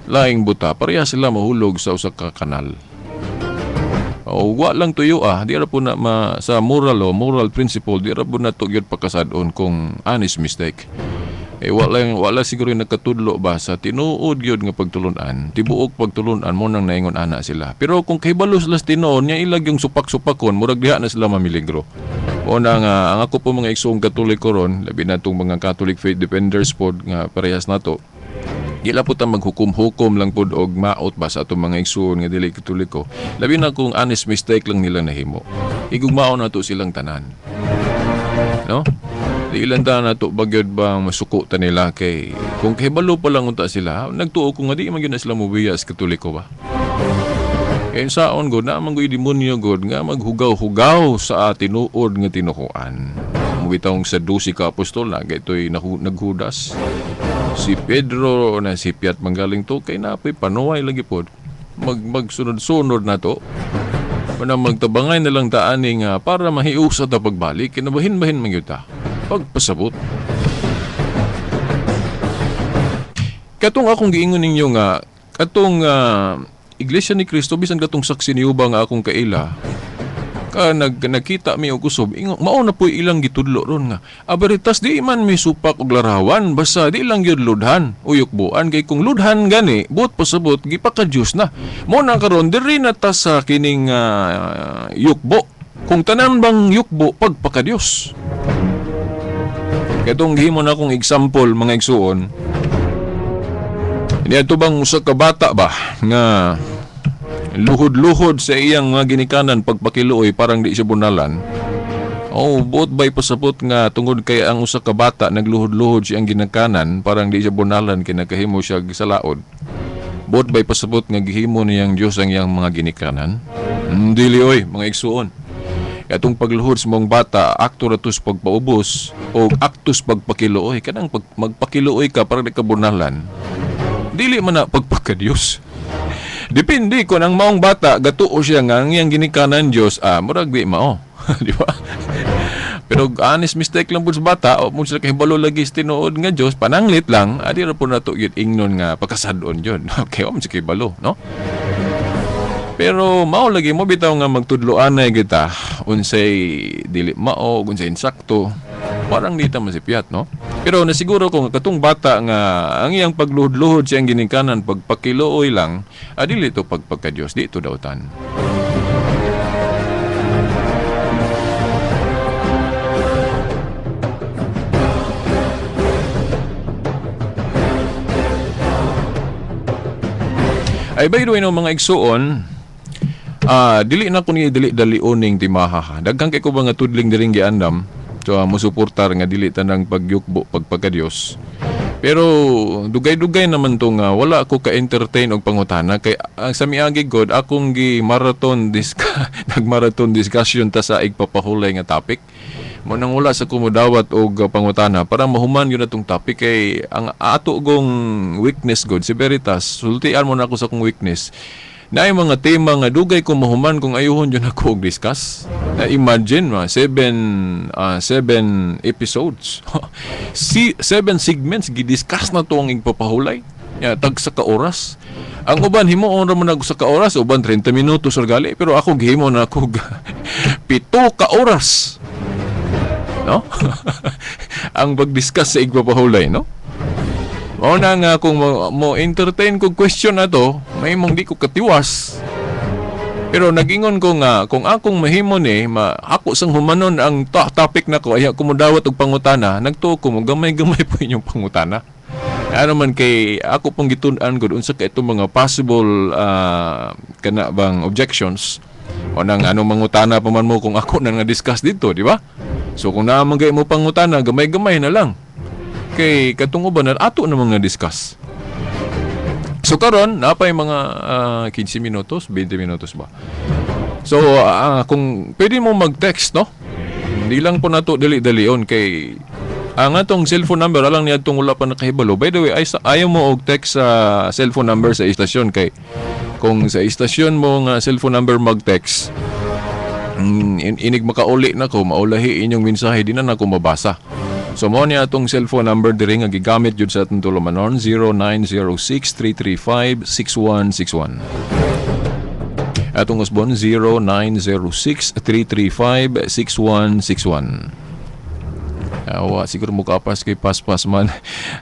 laing buta, pareha sila mahulog sa usa ka kanal. O wa lang tuyo di ra po na sa moral principle, di ra po na to gyud pakasadon kung honest mistake. Wala siguro yung nagkatudlo ba sa tinuod gyud nga pagtulunan, tibuok pagtulunan mo nang naingon ana sila. Pero kung kay balos las tinuod nya ilag yung supak-supakon, murag diha na sila mamiligro. O na nga ang ako po mga igsoong Katoliko ron, labi na tong mga Catholic faith defenders pod nga parehas nato. Dila po ta maghukom-hukom lang pod og maot ba sa atong mga igsoon nga dili Katoliko. Labi na kung honest mistake lang nila nahimo. Igugmao na to silang tanan. No? Di ilan ta na to bagyod bang masuko ta nila kay kung kahibalo pa lang unta sila, nagtuo ko nga di man gyud na sila mobiyas Katoliko ba. Kaya saon god na mangoy demonyo god nga maghugaw-hugaw sa tinuod nga tinukuan. Mubitawng sa 12 ka apostol na gaytoy naghudas. Si Pedro na si Piat manggaling to kay napoy panuway lagi pod. Magsunod-sunod na to. Para magtabangay na lang taaning para mahiusa ta pagbalik kinabahin-bahin man gyud ta. Pagpasabot. Katong akong giingon ninyo nga katong Iglesia ni Cristo bisan katong saksi ni ubang akong kaila ka nagkita mi og usob mao na po ilang gitudlo ron nga aberitas di man mi supak og larawan basta di lang gyud ludhan uyokbuan kay kung ludhan gani buot pasabot gipaka Dios na mo na karon diri na ta sa kining yukbo kung tanan bang yukbo pagpaka Dios. Katong gihimo na akong example mga igsuon. Niya to bang usa ka bata ba nga luhod-luhod sa iyang mga ginikanan pagpakiluoy parang di siya bunalan. Buot ba'y pasabot nga tungod kay ang usa ka bata nagluhod-luhod siyang ginikanan parang di siya bunalan kay nakahimo siya sa laod. Buot ba'y pasabot nga gihimo niyang Dios ang iyang mga ginikanan? Dili oy mga igsuon. Katong pagluhod sa mong bata, akto ratos pagpaubos o aktos pagpakiluoy. Kanang magpakiluoy ka para di ka bunalan. Dili man na pagpakadiyos. Depende kung ang maong bata, gatuo siya nga ang iyang ginikanan Diyos, murag di mao. Di ba? Pero honest mistake lang po sa bata, o mo sila kahibalo lagi sa tinuod nga Diyos, pananglit lang, di ra po na to yun ingnon nga pagkasadon yun. Okay, mo sila kahibalo, no? Pero mao lagi mo bitaw nga magtudloan na kita unsay dili mao unsay insakto parang dita masipyat no. Pero nasiguro ko nga katong bata nga ang iyang pagluhod-luhod siyang ginikanan pagpakilooy lang dili to pagpagka-Dios di to dautan. Ay by the way no mga igsuon dili na ko ni dali oning timaha. Daghang kay ko ba nga tudling diring giandam so mosuportar nga dili tanang pagyukbo pagpagka-Dios. Pero dugay-dugay naman to nga wala ako ka-entertain og pangutana kay sa miagi god akong nagmarathon discussion ta sa igpapahulay nga topic. Mo nang wala sa kumudawat og pangutana para mahuman yun atong topic kay ang ato gong weakness god si Veritas sultian mo na ako sa akong weakness. Naay mga tema nga dugay ko mahuman kung ayuhon yun ako og discuss. Imagine 7 episodes. 7 segments gidiscuss na to ang igpapahulay. Tag sa ka oras. Ang uban himuon ra man sa ka oras, uban 30 minutos or gali, pero ako gihimo na ako 7 ka oras. No? Ang pag-discuss sa igpapahulay, no? O na nga kung mo entertain ko question na to, may mong di ko katiwas. Pero nagingon ko nga, kung akong mahimo ni, ako sang humanon ang topic na ko, ay ako mo dawat og pangutana, nagtuo ko mo, gamay-gamay po inyong pangutana. Ano man kay, ako pong gitun-an ko, unsa ka itong mga possible kana bang objections. O nang anong mangutana pa man mo kung ako na nga-discuss dito, di ba? So kung naamagay mo pangutana, gamay-gamay na lang. Kay katong uban na ato namang na-discuss. So karon napay mga 15 minutos, 20 minutos ba? So kung pwede mo mag-text, no? Hindi lang po nato dali-dalion kay ang atong cellphone number alang niya itong wala pa nakahibalo. By the way, ayaw mo og text sa cellphone number sa istasyon kay kung sa istasyon mo nga cellphone number mag-text, inig makauli na ko, maulahi inyong mensahe, di na ko mabasa. So mo niya itong cellphone number diri nga gigamit jud sa atong tulumanon, 0906-335-6161. Atong usbon 0906-335-6161. Awa, siguro mo kapas kay paspas man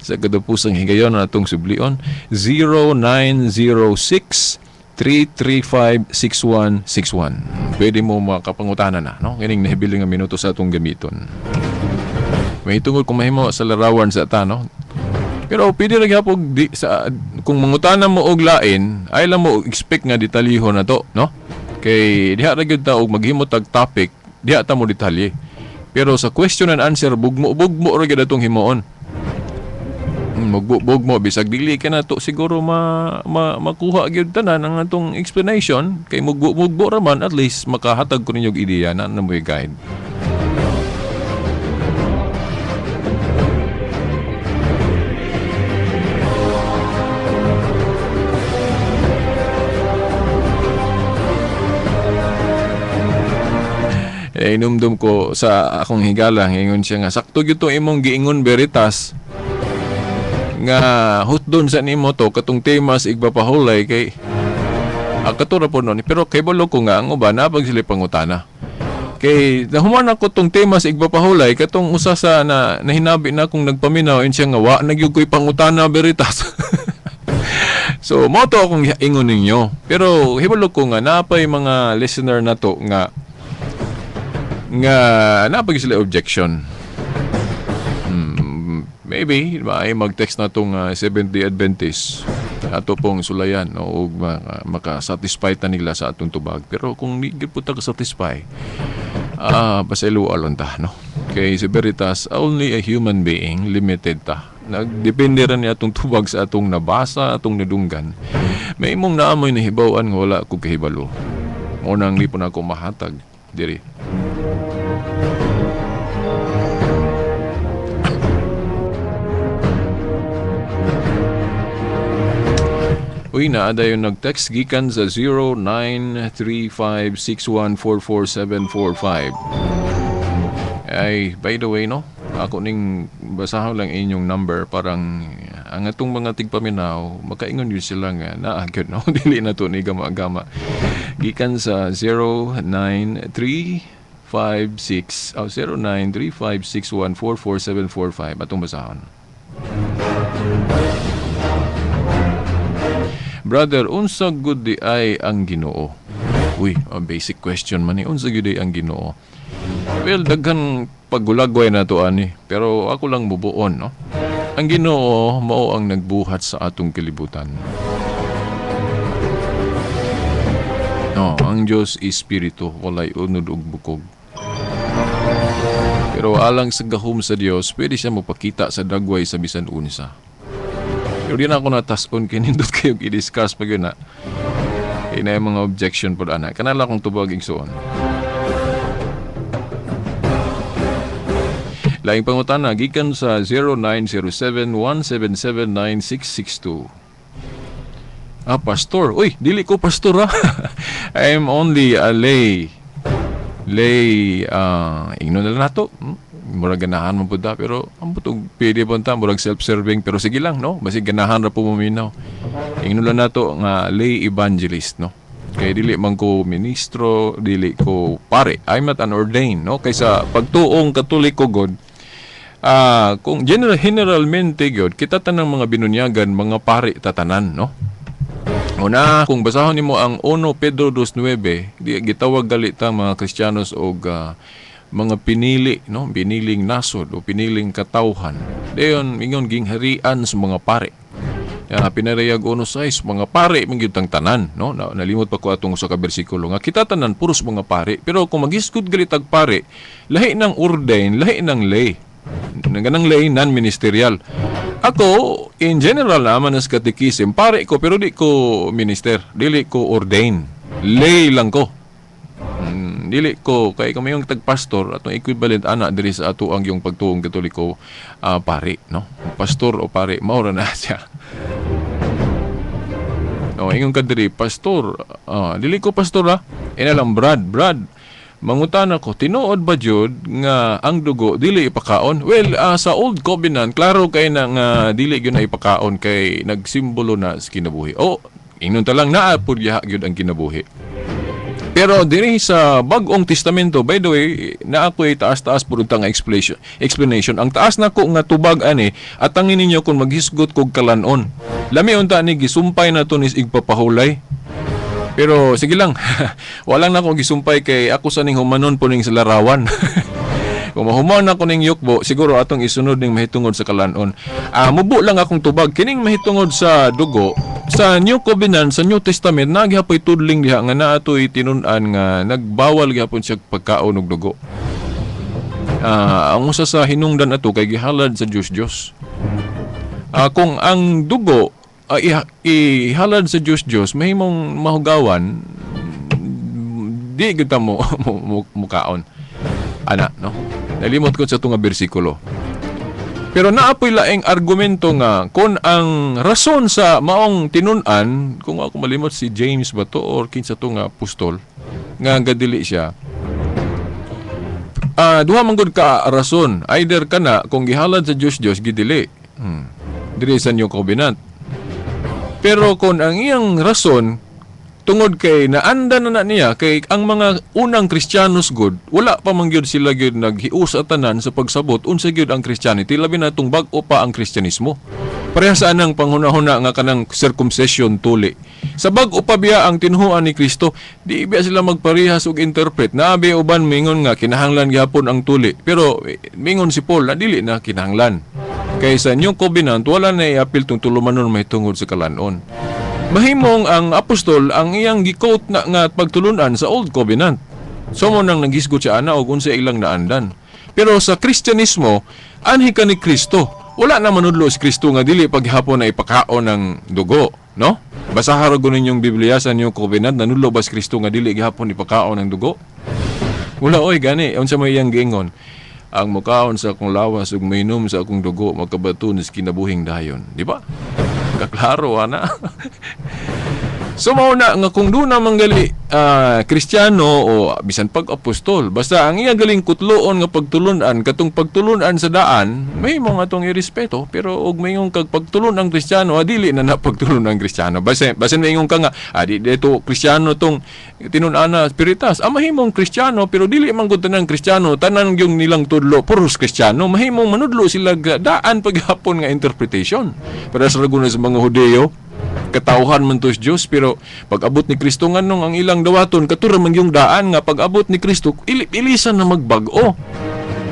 sa kadapusang higayon na itong sublion. 0906-335-6161. Pwede mo makapangutana na, no? Kining nahibiling nga minuto sa atong gamiton. May tungod kung mahimo sa larawan sa ta, no? Pero pwede rin po kung mangutana mo og lain, ay lang mo expect nga detalyiho na to, no? Kay diha ra gyud ta og maghimo tag topic, diha ta mo detalye. Pero sa question and answer, bugmo ra gyud atong himuon. Bugmo bisag dili ka na to siguro makuha gyud tanan ang atong explanation, kay mugbo ra man at least makahatag ko ninyo og ideya na mo'y guide. Inumdum ko sa akong higala, ingon siya nga sakto gyud to imong giingon Veritas nga hutdon sa nimo to katong temas igpapahulay kay katura po noon, pero kay balo ko nga ang uban napag sila pangutana kay nahuman ako tong temas igpapahulay katong usa sa na hinabi na akong nagpaminaw siya nga wa nagyud ko'y pangutana Veritas. So mo to akong ingon ninyo, pero hibalo ko nga napay mga listener na to nga napag sila objection. Maybe ay mag-text na tong 70 Adventist ato pong sulayan o maka-satisfy ta nila sa atong tubag. Pero kung di po ta ka-satisfy, paselo alon ta, no? Kay si Veritas, only a human being, limited ta. Nagdepende rin atong tubag sa atong nabasa, atong nadunggan. May imong naamoy na hibawaan nga wala ko kahibalo. Unang li po na ako mahatag diri. Uy, naada yung nag-text gikan sa 093561444745. Ay, by the way, no? Ako ning basahan lang inyong number, parang ang atong mga tigpaminaw, makaingon yun sila nga naagad, no? Dili na to ni gama-gama. Gikan sa 093561444745 atong basahon. Brother, unsa gud di ay ang Ginoo? Uy, a basic question man ni, unsa gud di ang Ginoo? Well, daghan paggulagway na to ani, pero ako lang mubuon, no? Ang Ginoo mao ang nagbuhat sa atong kalibutan. No, ang Dios is espiritu, walay unod ug bukog. Pero alang sa gahom sa Dios, pwede siya mapakita sa dagway sa bisan unsa. Pero di na ako natason kinindot kayo i-discuss pag yun na. Ina yung mga objection po na. Kanala kong tubag igsoon. Laing pangutana, gikan sa 0907-177-9662. Pastor. Uy, dili ko pastor ha. I am only a lay, igno na lang nato. Murag ganahan mo po da, pero ang butog pwede po ta, murag self-serving, pero sige lang, no? Basi ganahan ra po maminaw. Ingno lang nato nga lay evangelist, no? Kaya dili man ko ministro, dili ko pare. I'm not an ordained, no? Kaysa pagtuong katoliko god, kung generalmente god, kita tanang mga binunyagan, mga pare tatanan, no? Una, kung basahon nimo ang 1 Pedro 2:9, gitawag galit ang mga Kristiyanos og mga pinili, no? Piniling nasod o piniling katawhan. Dayon ingon gingharian sa mga pare. pinarayag uno size mga pare mangyud tang tanan, no? Nalimot pa ko atong sa ka bersikulo nga kita tanan puros mga pare. Pero kung magiskud gali tag pare, lahi ng ordain, lahi ng lay. Ganang lay non-ministerial. Ako, in general naman as katikisim, pare ko pero di ko minister, dili ko ordain. Lay lang ko. Dili ko kay kami yung tagpastor atong equivalent ana diri sa ato ang yung pagtuong Katoliko, pare, no? Pastor o pare mao ra na siya. No, ingon ka diri pastor. Dili ko pastor ha. Ina lang Brad. Mangutan ako, tinuod ba jud nga ang dugo dili ipakaon? Well, sa Old Covenant klaro kay na nga dili gyud na ipakaon kay nagsimbolo na sa kinabuhi. Ingnon ta lang naa pud gyud ang kinabuhi. Pero diri sa Bag-ong Testamento, by the way, na ako'y taas-taas pud ta nga explanation. Ang taas nako nga tubag ani at tangin ninyo kung maghisgot kog kalanon. Lami unta ni gisumpay na to nis igpapahulay. Pero sige lang, walang na akong gisumpay kay ako sa ning humanon po ning sa larawan. Kung mahumaw na ko ning yukbo, siguro atong isunod ning mahitungod sa kalanon. Mubo lang akong tubag kining mahitungod sa dugo. Sa New Covenant, sa New Testament, nagyapoy tudling diha nga naatoy tinun-an nga nagbawal gyapon siya pagkaon og dugo. Ang usa sa hinungdan ato kay gihalad sa Diyos. Kung ang dugo ihalad sa Diyos, mahimong mahugawan, di kita mo mukaon. Ana, no? Nalimot ko sa itong bersikulo. Pero naapoy laing argumento nga kung ang rason sa maong tinunan, kung ako malimot si James ba to or kinsa to nga apostol, nga gadili siya. Duha man gud ka rason, either kana kung gihalad sa Diyos gidili. Diri sa New Covenant. Pero kung ang iyang rason tungod kay naanda na niya kay ang mga unang Kristiyanos good wala pa man gyud sila gyud naghius atanan sa pagsabot unsa gyud ang Christianity labi na tong bag-o pa ang Kristyanismo. Parehas anang panghuna-huna nga kanang circumcision tuli. Sa bag-o pa biya ang tinhuan ni Kristo, di biya sila magparehas og interpret. Naabi uban mingon nga kinahanglan gyapon ang tuli. Pero mingon si Paul na dili na kinahanglan. Kay sa New Covenant wala na iapil tong tulumanon mahitungod sa kalanon. Mahimong ang apostol ang iyang gi-quote na nga pagtulunan sa Old Covenant. So mo nang naghisgot siya ana og unsa ilang naandan. Pero sa Kristyanismo, anhi ka ni Kristo. Wala na manudlo si Kristo nga dili paghapon na ipakaon ng dugo, no? Basaha ra gunin yung Biblia sa New Covenant, nanudlo ba si Kristo nga dili gihapon ipakaon ng dugo? Wala oy gani, unsa may iyang giingon? Ang mukaon sa akong lawas ug mainom sa akong dugo makabaton sa kinabuhing dayon, di ba? Kaklaro ana. So mao na nga kung doon na manggali Kristiyano o bisan pag-apostol, basta ang iya galing kutloon nga pagtulunan katong pagtulunan sa daan, may mga atong irespeto pero og mayong kag pagtulon ang Kristiyano dili na napagtulon ang Kristiyano. Basin mayong ka nga dito Kristiyano tong tinun-ana spiritas. Mahimong Kristiyano pero dili man gud tanan Kristiyano, tanan yung nilang tudlo puros Kristiyano. Mahimong manudlo sila daan paghapon nga interpretation. Para sa lagunas sa mga Hudeo, katauhan man to Diyos pero pag-abot ni Kristo nganong ang ilang dawaton katura man yung daan nga pag-abot ni Kristo ilisan na magbag-o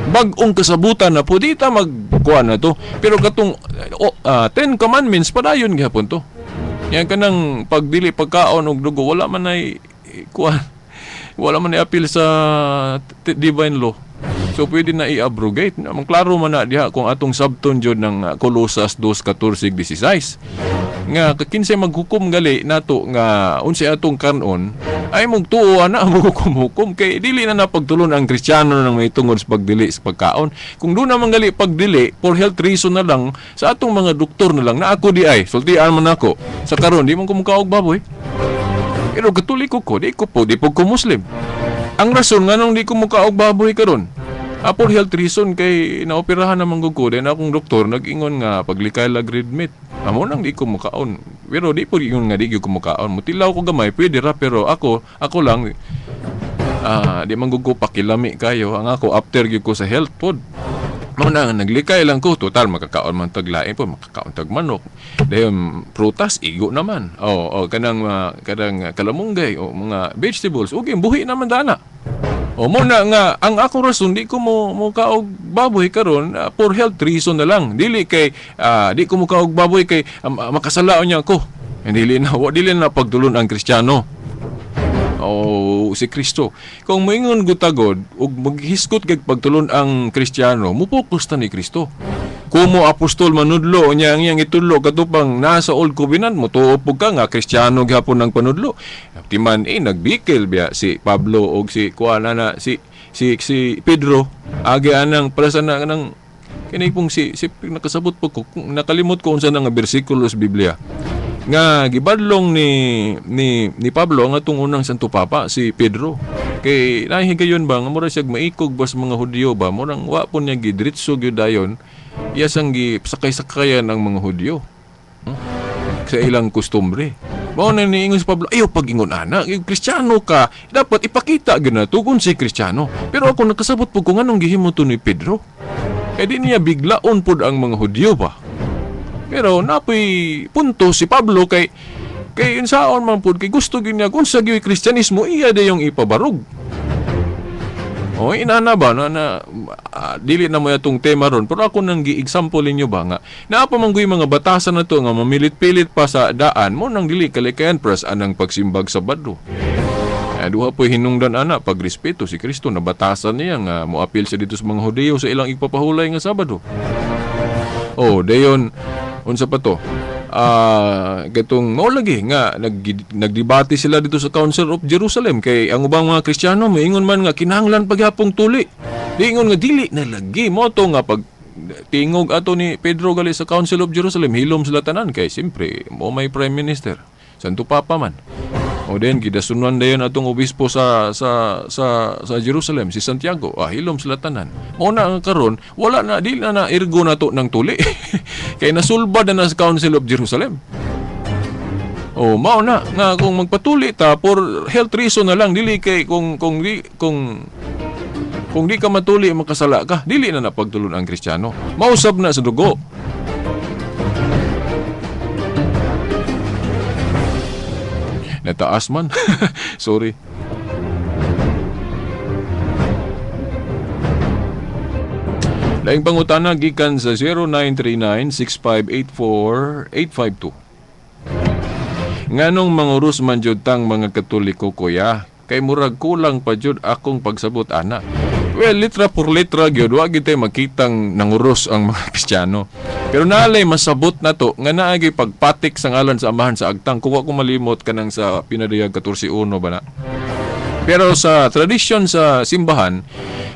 bag-ong kasabutan na po dita magkuha na to pero katong 10 commandments padayon gihapon to yan kanang pagdili pagkaon og dugo wala man ay kuha wala man ay apil sa divine law. So pwede na i-abrogate. Klaro man na diha kung atong sabton jud ng Colosas 2:14-16. Nga kinsay maghukom gali nato nga unsay atong kanon ay mong tuo ana maghukom-hukom kay dili na napagtulon ang Kristiyano nang may tungod sa pagdili sa pagkaon. Kung doon naman gali pagdili for health reason na lang sa atong mga doktor na lang na ako di ay sultian man ako sa karon di man ko mukaog baboy. Pero Katoliko ko di ko Muslim. Ang rason nganong di ko mukaog baboy karon for health reason kay naoperahan naman ko din akong doktor nag-ingon nga paglikay lag red meat. Amo nang di ko mukaon. Pero di po ingon nga di ko mukaon. Mutilaw ko gamay pwede ra pero ako lang di man ko pakilami kayo. Ang ako after gyud ko sa health food. Mao na naglikay lang ko total makakaon man tag lain po makakaon tag manok. Dayon prutas igo naman. Kanang kalamunggay o mga vegetables ug buhi naman dana. O mo na nga ang ako rason di ko mo kaog baboy karon for health reason na lang. Dili kay di ko mo kaog baboy kay makasalaon niya ako. Dili na pagtulon ang Kristiyano. O si Kristo. Kung moingon gutagod ug maghisgot kag pagtulon ang Kristiyano, mupokus ta ni Kristo. Kumo apostol manudlo nya ang iyang itudlo katupang nasa old covenant mo tuopog ka nga Kristiyano gyapon ang panudlo. Timan nagbikil biya si Pablo og si si Pedro agi anang para sa nang kini pong si nakasabot po ko nakalimot ko unsa nga bersikulo sa Biblia nga gibadlong ni Pablo nga atong unang Santo Papa si Pedro kay nahigayon ba nga mura siya maikog bas mga Hudyo ba murang wa po niya gidritso gyud dayon iya sang sakay-sakayan ang mga Hudyo sa ilang kustumbre. Mao na niingon si Pablo, ayaw pag-ingon ana, Kristiyano ka, dapat ipakita gyud na tugon si Kristiyano. Pero ako nakasabot po kung anong gihimo to ni Pedro. Eh di niya biglaon pud ang mga Hudyo ba. Pero napoy punto si Pablo kay unsaon man pud kay gusto gyud niya kung sa gyud Kristyanismo iya dayong ipabarog. O inana ba na dili na mo atong tema ron pero ako nang gi-example ninyo ba nga naa pa manggoy mga batasan na to nga mamilit-pilit pa sa daan mo nang dili kalikayan pras anang pagsimbag sa Sabado. Duha po hinungdan ana pagrespeto si Kristo na batasan niya nga moapil sa dito sa mga Hudyo sa ilang ipapahulay nga Sabado. Dayon unsa pa to? Gatong mo lagi nga nagdebate sila dito sa Council of Jerusalem kay ang ubang mga Kristiyano moingon man nga kinahanglan pagyapong tuli. Diingon nga dili na lagi mo to nga pag tingog ato ni Pedro gali sa Council of Jerusalem hilom sila tanan kay simpre mo may Prime Minister Santo Papa man. O din gidasunan dayon atong obispo sa Jerusalem si Santiago. Hilom sila tanan. Mo na ang karon wala na dili na irgo nato ng tuli. Kay nasulbad na sa Council of Jerusalem. Mao na nga kung magpatuli ta for health reason na lang dili kay kung di ka matuli makasala ka dili na napagtulon ang Kristiyano. Mausab na sa dugo. Nataas man. Sorry. Laing pangutana gikan sa 0939-6584-852. Nganong manguros man jud tang mga Katoliko kuya? Kay murag kulang pa jud akong pagsabot ana. Well, litra por litra gyud wa gid tay makitang nanguros ang mga Kristiyano. Pero naalay masabot na to nga naagi pagpatik sa ngalan sa amahan sa agtang kuwa ko malimot kanang sa pinadayag 14:1 ba na. Pero sa tradisyon sa simbahan,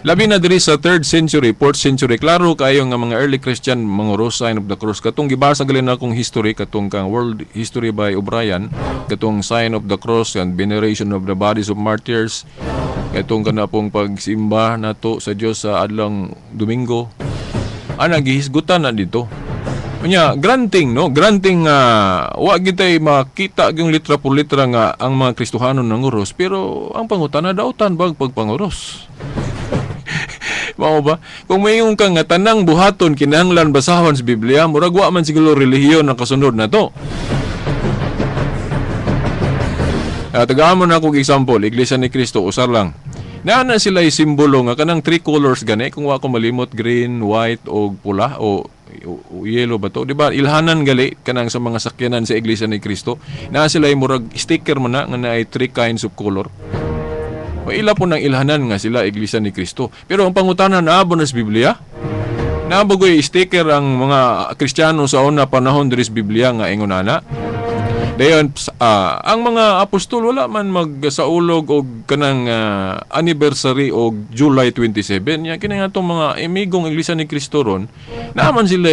labi na diri sa 3rd century, 4th century, klaro kayo nga mga early Christian manguros sign of the cross. Katong gibasa gali na akong history katong kang World History by O'Brien, katong sign of the cross and veneration of the bodies of martyrs. Katong kana pong pagsimba nato sa Dios sa adlang Domingo. Gihisgutan na dito. Unya, granting wa gitay makita yung litra por litra nga ang mga Kristohanon nanguros pero ang pangutana dautan bag pagpanguros. Mao ba? Kung mayong ka nga tanang buhaton kinahanglan basahon sa Biblia, murag wa man siguro relihiyon ang kasunod na to. Tagaan mo na akong example, Iglesia ni Cristo, usar lang. Naana sila simbolo nga kanang 3 colors gani, kung wa ko malimot, green, white, o pula, o yellow ba to? Diba? Ilhanan gali kanang sa mga sakyanan sa Iglesia ni Cristo. Naa sila murag sticker man na nga naay 3 kinds of color. Maila po ng ilhanan nga sila Iglesia ni Cristo. Pero ang pangutanan naabo na sa Biblia? Nabagoy sticker ang mga Kristiyano sa una panahon diri sa Biblia nga ingon ana. Dayon ang mga apostol wala man magsaulog og kanang anniversary og July 27 nya kini nga tong mga emigong Iglesia ni Cristo ron naman sila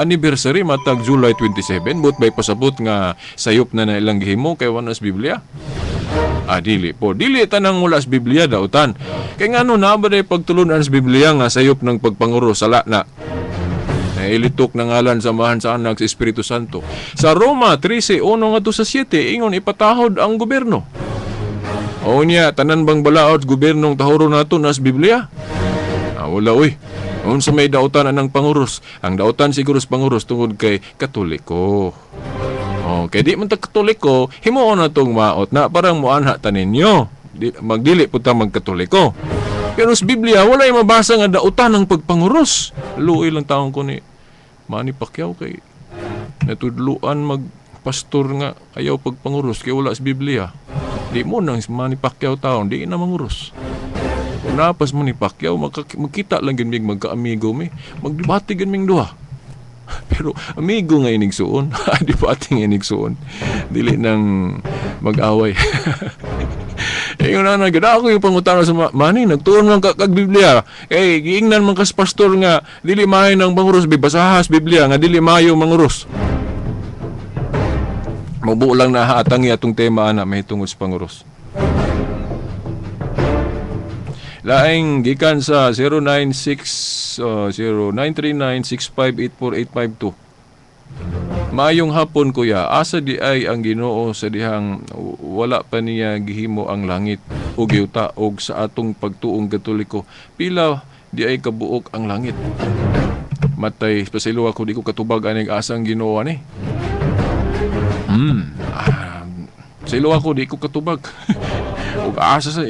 anniversary matag July 27 but by pasabot nga sayop na ilang gihimo kay wala sa Biblia. Dili tanang wala sa Biblia dautan kay ngano na ba day pagtulunan sa Biblia nga sayop ng pagpanguro sala na ilitok na ngalan samahan sa anak sa Espiritu Santo. Sa Roma 13:1 ngadto sa 7 ingon ipatahod ang gobyerno. Niya tanan bang balaod gobernong tahuro nato na sa Biblia? Wala oy. Unsa may dautan anang panguros? Ang dautan siguro sa panguros tungod kay Katoliko. Kay di man ta Katoliko, himuon na tong maot na parang muanha taninyo. magdili po ta magkatoliko. Pero sa Biblia, wala yung mabasa nga dautan ng pagpanguros. Luoy lang taong ko ni Manny Pacquiao kay natudluan magpastor nga ayaw pagpanguros kay wala sa Biblia. Di mo nang Manny Pacquiao taon, di na manguros. Kung napas Manny Pacquiao, magkita lang ganmig magka-amigo mi. Magdebate ganming duha. Pero amigo nga inigsuon. Debate nga inigsuon. Dili nang mag-away. Yung na gada ako yung pangutana sa Manny, nagtuon man kag Biblia. Kay giingnan man kas pastor nga dili maayo nang manguros basahas Biblia nga dili maayo manguros. Mabuo lang na hatangi atong tema ana may tungod sa panguros. Laing gikan sa 0939-6584852. Maayong hapon kuya, asa di ay ang Ginoo sa dihang wala pa niya gihimo ang langit o giuta og sa atong pagtuong Katoliko. Pila di ay kabuok ang langit. Matay, pasilo ako di ko katubag aning asang Ginoo ani. Sa ilo ako di ko katubag. Og asa sa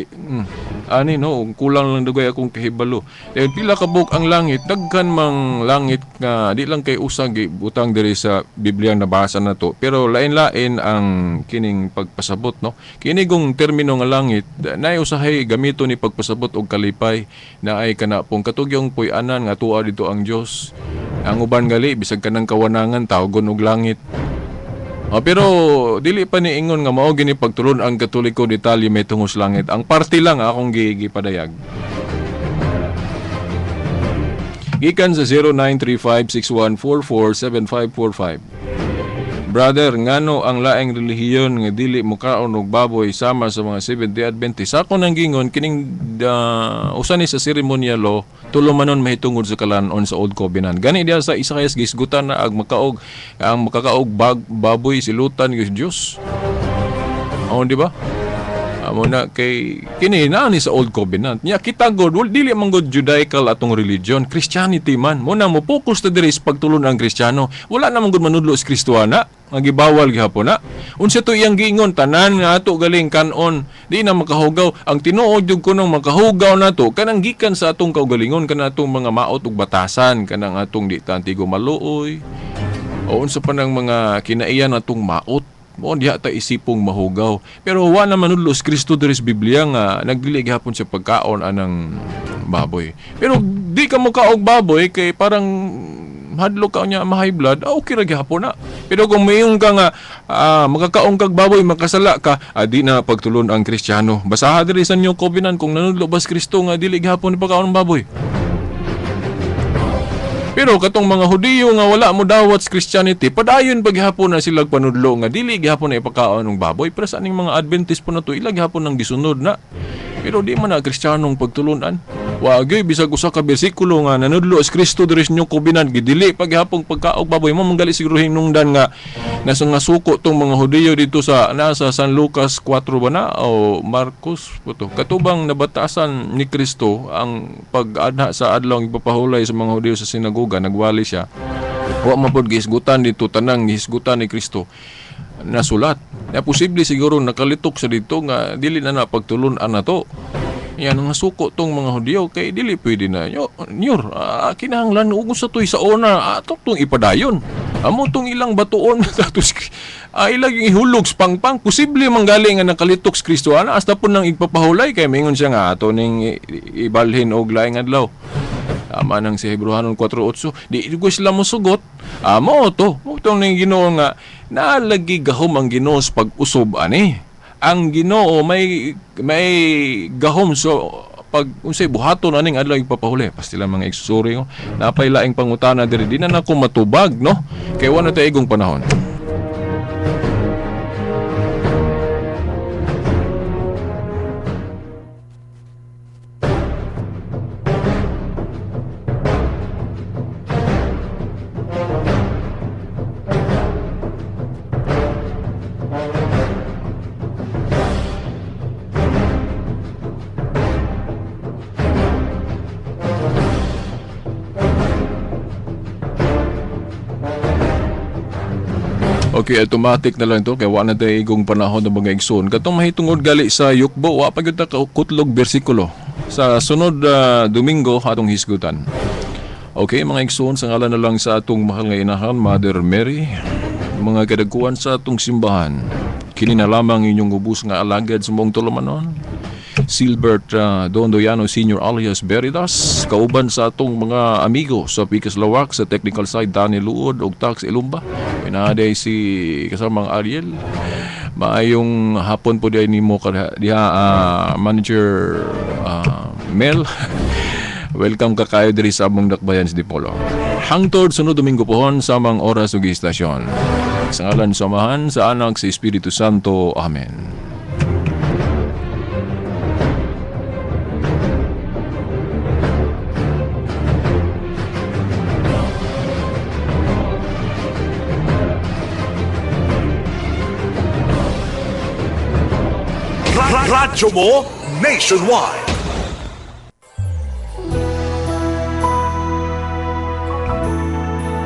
ani no, kulang lang dugay akong kahibalo. Dahil pila ka buok ang langit, daghan mang langit nga di lang kay usag butang diri sa Biblia nabasa na to. Pero lain-lain ang kining pagpasabot no. Kini gong termino nga langit, naay usahay gamito ni pagpasabot og kalipay na ay kana pong katugyong puy-anan nga tuwa dito ang Dios. Ang uban gali bisag kanang kawanangan tawgon og langit. Pero dili pa ni ingon nga mao gini pagtulon ang Katoliko detalye may tungos langit. Ang party lang akong gipadayag. Gikan sa 0935-6144-7545. Brother, ngano ang laing relihiyon nga dili mukaon og baboy sama sa mga Seventh-day Adventist? Ako nang gingon kining usa ni sa ceremonial law tulo manon mahitungod sa kalanon sa Old Covenant. Gani diya sa Isaias gisgutan na ang makakaog baboy silutan ng Dios. Di ba? Amo na kay kini na ni sa Old Covenant. Nya kita god dili man god Judaical atong religion, Christianity man. Mo na mo focus ta diri sa pagtulon ang Kristiyano. Wala na man god manudlo sa Kristohana. Magibawal gihapon na. Unsa to iyang giingon tanan nga ato galing kanon di na makahugaw. Ang tinuod jud kunong makahugaw nato kanang gikan sa atong kaugalingon kana atong mga maot ug batasan kanang atong di tantigo maluoy. O unsa pa nang mga kinaiyan atong maot. Mo diha ta isipong mahugaw. Pero wa na manudlo sa Kristo diri sa Biblia nga nagdili gihapon sa pagkaon anang baboy. Pero di ka mokaog baboy kay parang hadlok ka niya ma-high blood, okay ra gihapon na. Pero kung mayong ka nga makakaong kag baboy makasala ka, di na pagtulon ang Kristiyano. Basaha diri sa New Covenant kung nanudlo ba sa Kristo nga dili gihapon ni pagkaon ng baboy. Pero katong mga Hudiyo nga wala mo dawat sa Christianity, padayon paghapon na sila panudlo nga dili gihapon na ipakaon ng baboy. Pero sa aning mga Adventist po na to, ilang gihapon nang gisunod na. Pero di man na Kristiyanong pagtulunan. Wagay bisag usa ka bersikulo nga nanudlo sa Kristo diri sa New Covenant gidili paghapon pagkaog baboy mo manggali siguro hinungdan nga nasa nga suko tong mga Hudiyo dito sa nasa San Lucas 4 ba na o Marcos puto. Katubang nabatasan ni Kristo ang pag-adha sa adlaw ipapahulay sa mga Hudiyo sa sinagoga, nagwali siya. Wa man pod gihisgutan dito tanang gihisgutan ni Kristo nasulat. Na posible siguro nakalitok sa dito nga dili na pagtulunan na to. Yan ang suko tong mga Hudiyo kay dili pwede na nyor kinahanglan ug sa tuy sa ona ato tong ipadayon amo tong ilang batuon tatus ilang ihulog sa pangpang posible manggaling nga nakalitok sa Kristo ana hasta pud nang igpapahulay kay mingon siya nga ato ning ibalhin og laing adlaw. Tama nang si Hebrehanon 4:8 di ko sila mosugot amo to mo tong ning Ginoo nga naalagi gahom ang Ginoo sa pag-usob ani. Ang Ginoo may gahom so pag unsay buhaton aning adlaw ipapahuli pastila mga igsusuri napay laing pangutana diri di na nako matubag no kay wala ta igong panahon. Okay, automatic na lang to kay wala na tayo igong panahon ng mga igsoon. Katong mahitungod gali sa yukbo, wa pa gyud ta ka kutlog bersikulo. Sa sunod Domingo atong hisgutan. Okay, mga igsoon, sa ngalan na lang sa atong mahal nga inahan, Mother Mary, mga kadagkuhan sa atong simbahan, kini na lamang inyong ubus nga alagad sa mong tulumanon. Silbert Don Doyano Sr. alias Veritas, kauban sa atong mga amigo sa Picas Lawak, sa technical side Daniel Luod og Tax Ilumba. Pinaday si kasamang Ariel. Maayong hapon po diha nimo diha Manager Mel. Welcome ka kayo diri sa among dakbayan sa Dipolo. Hangtod sunod Domingo pohon sa mga oras ug istasyon. Sa ngalan samahan sa anak sa Espiritu Santo. Amen. Radyo mo nationwide.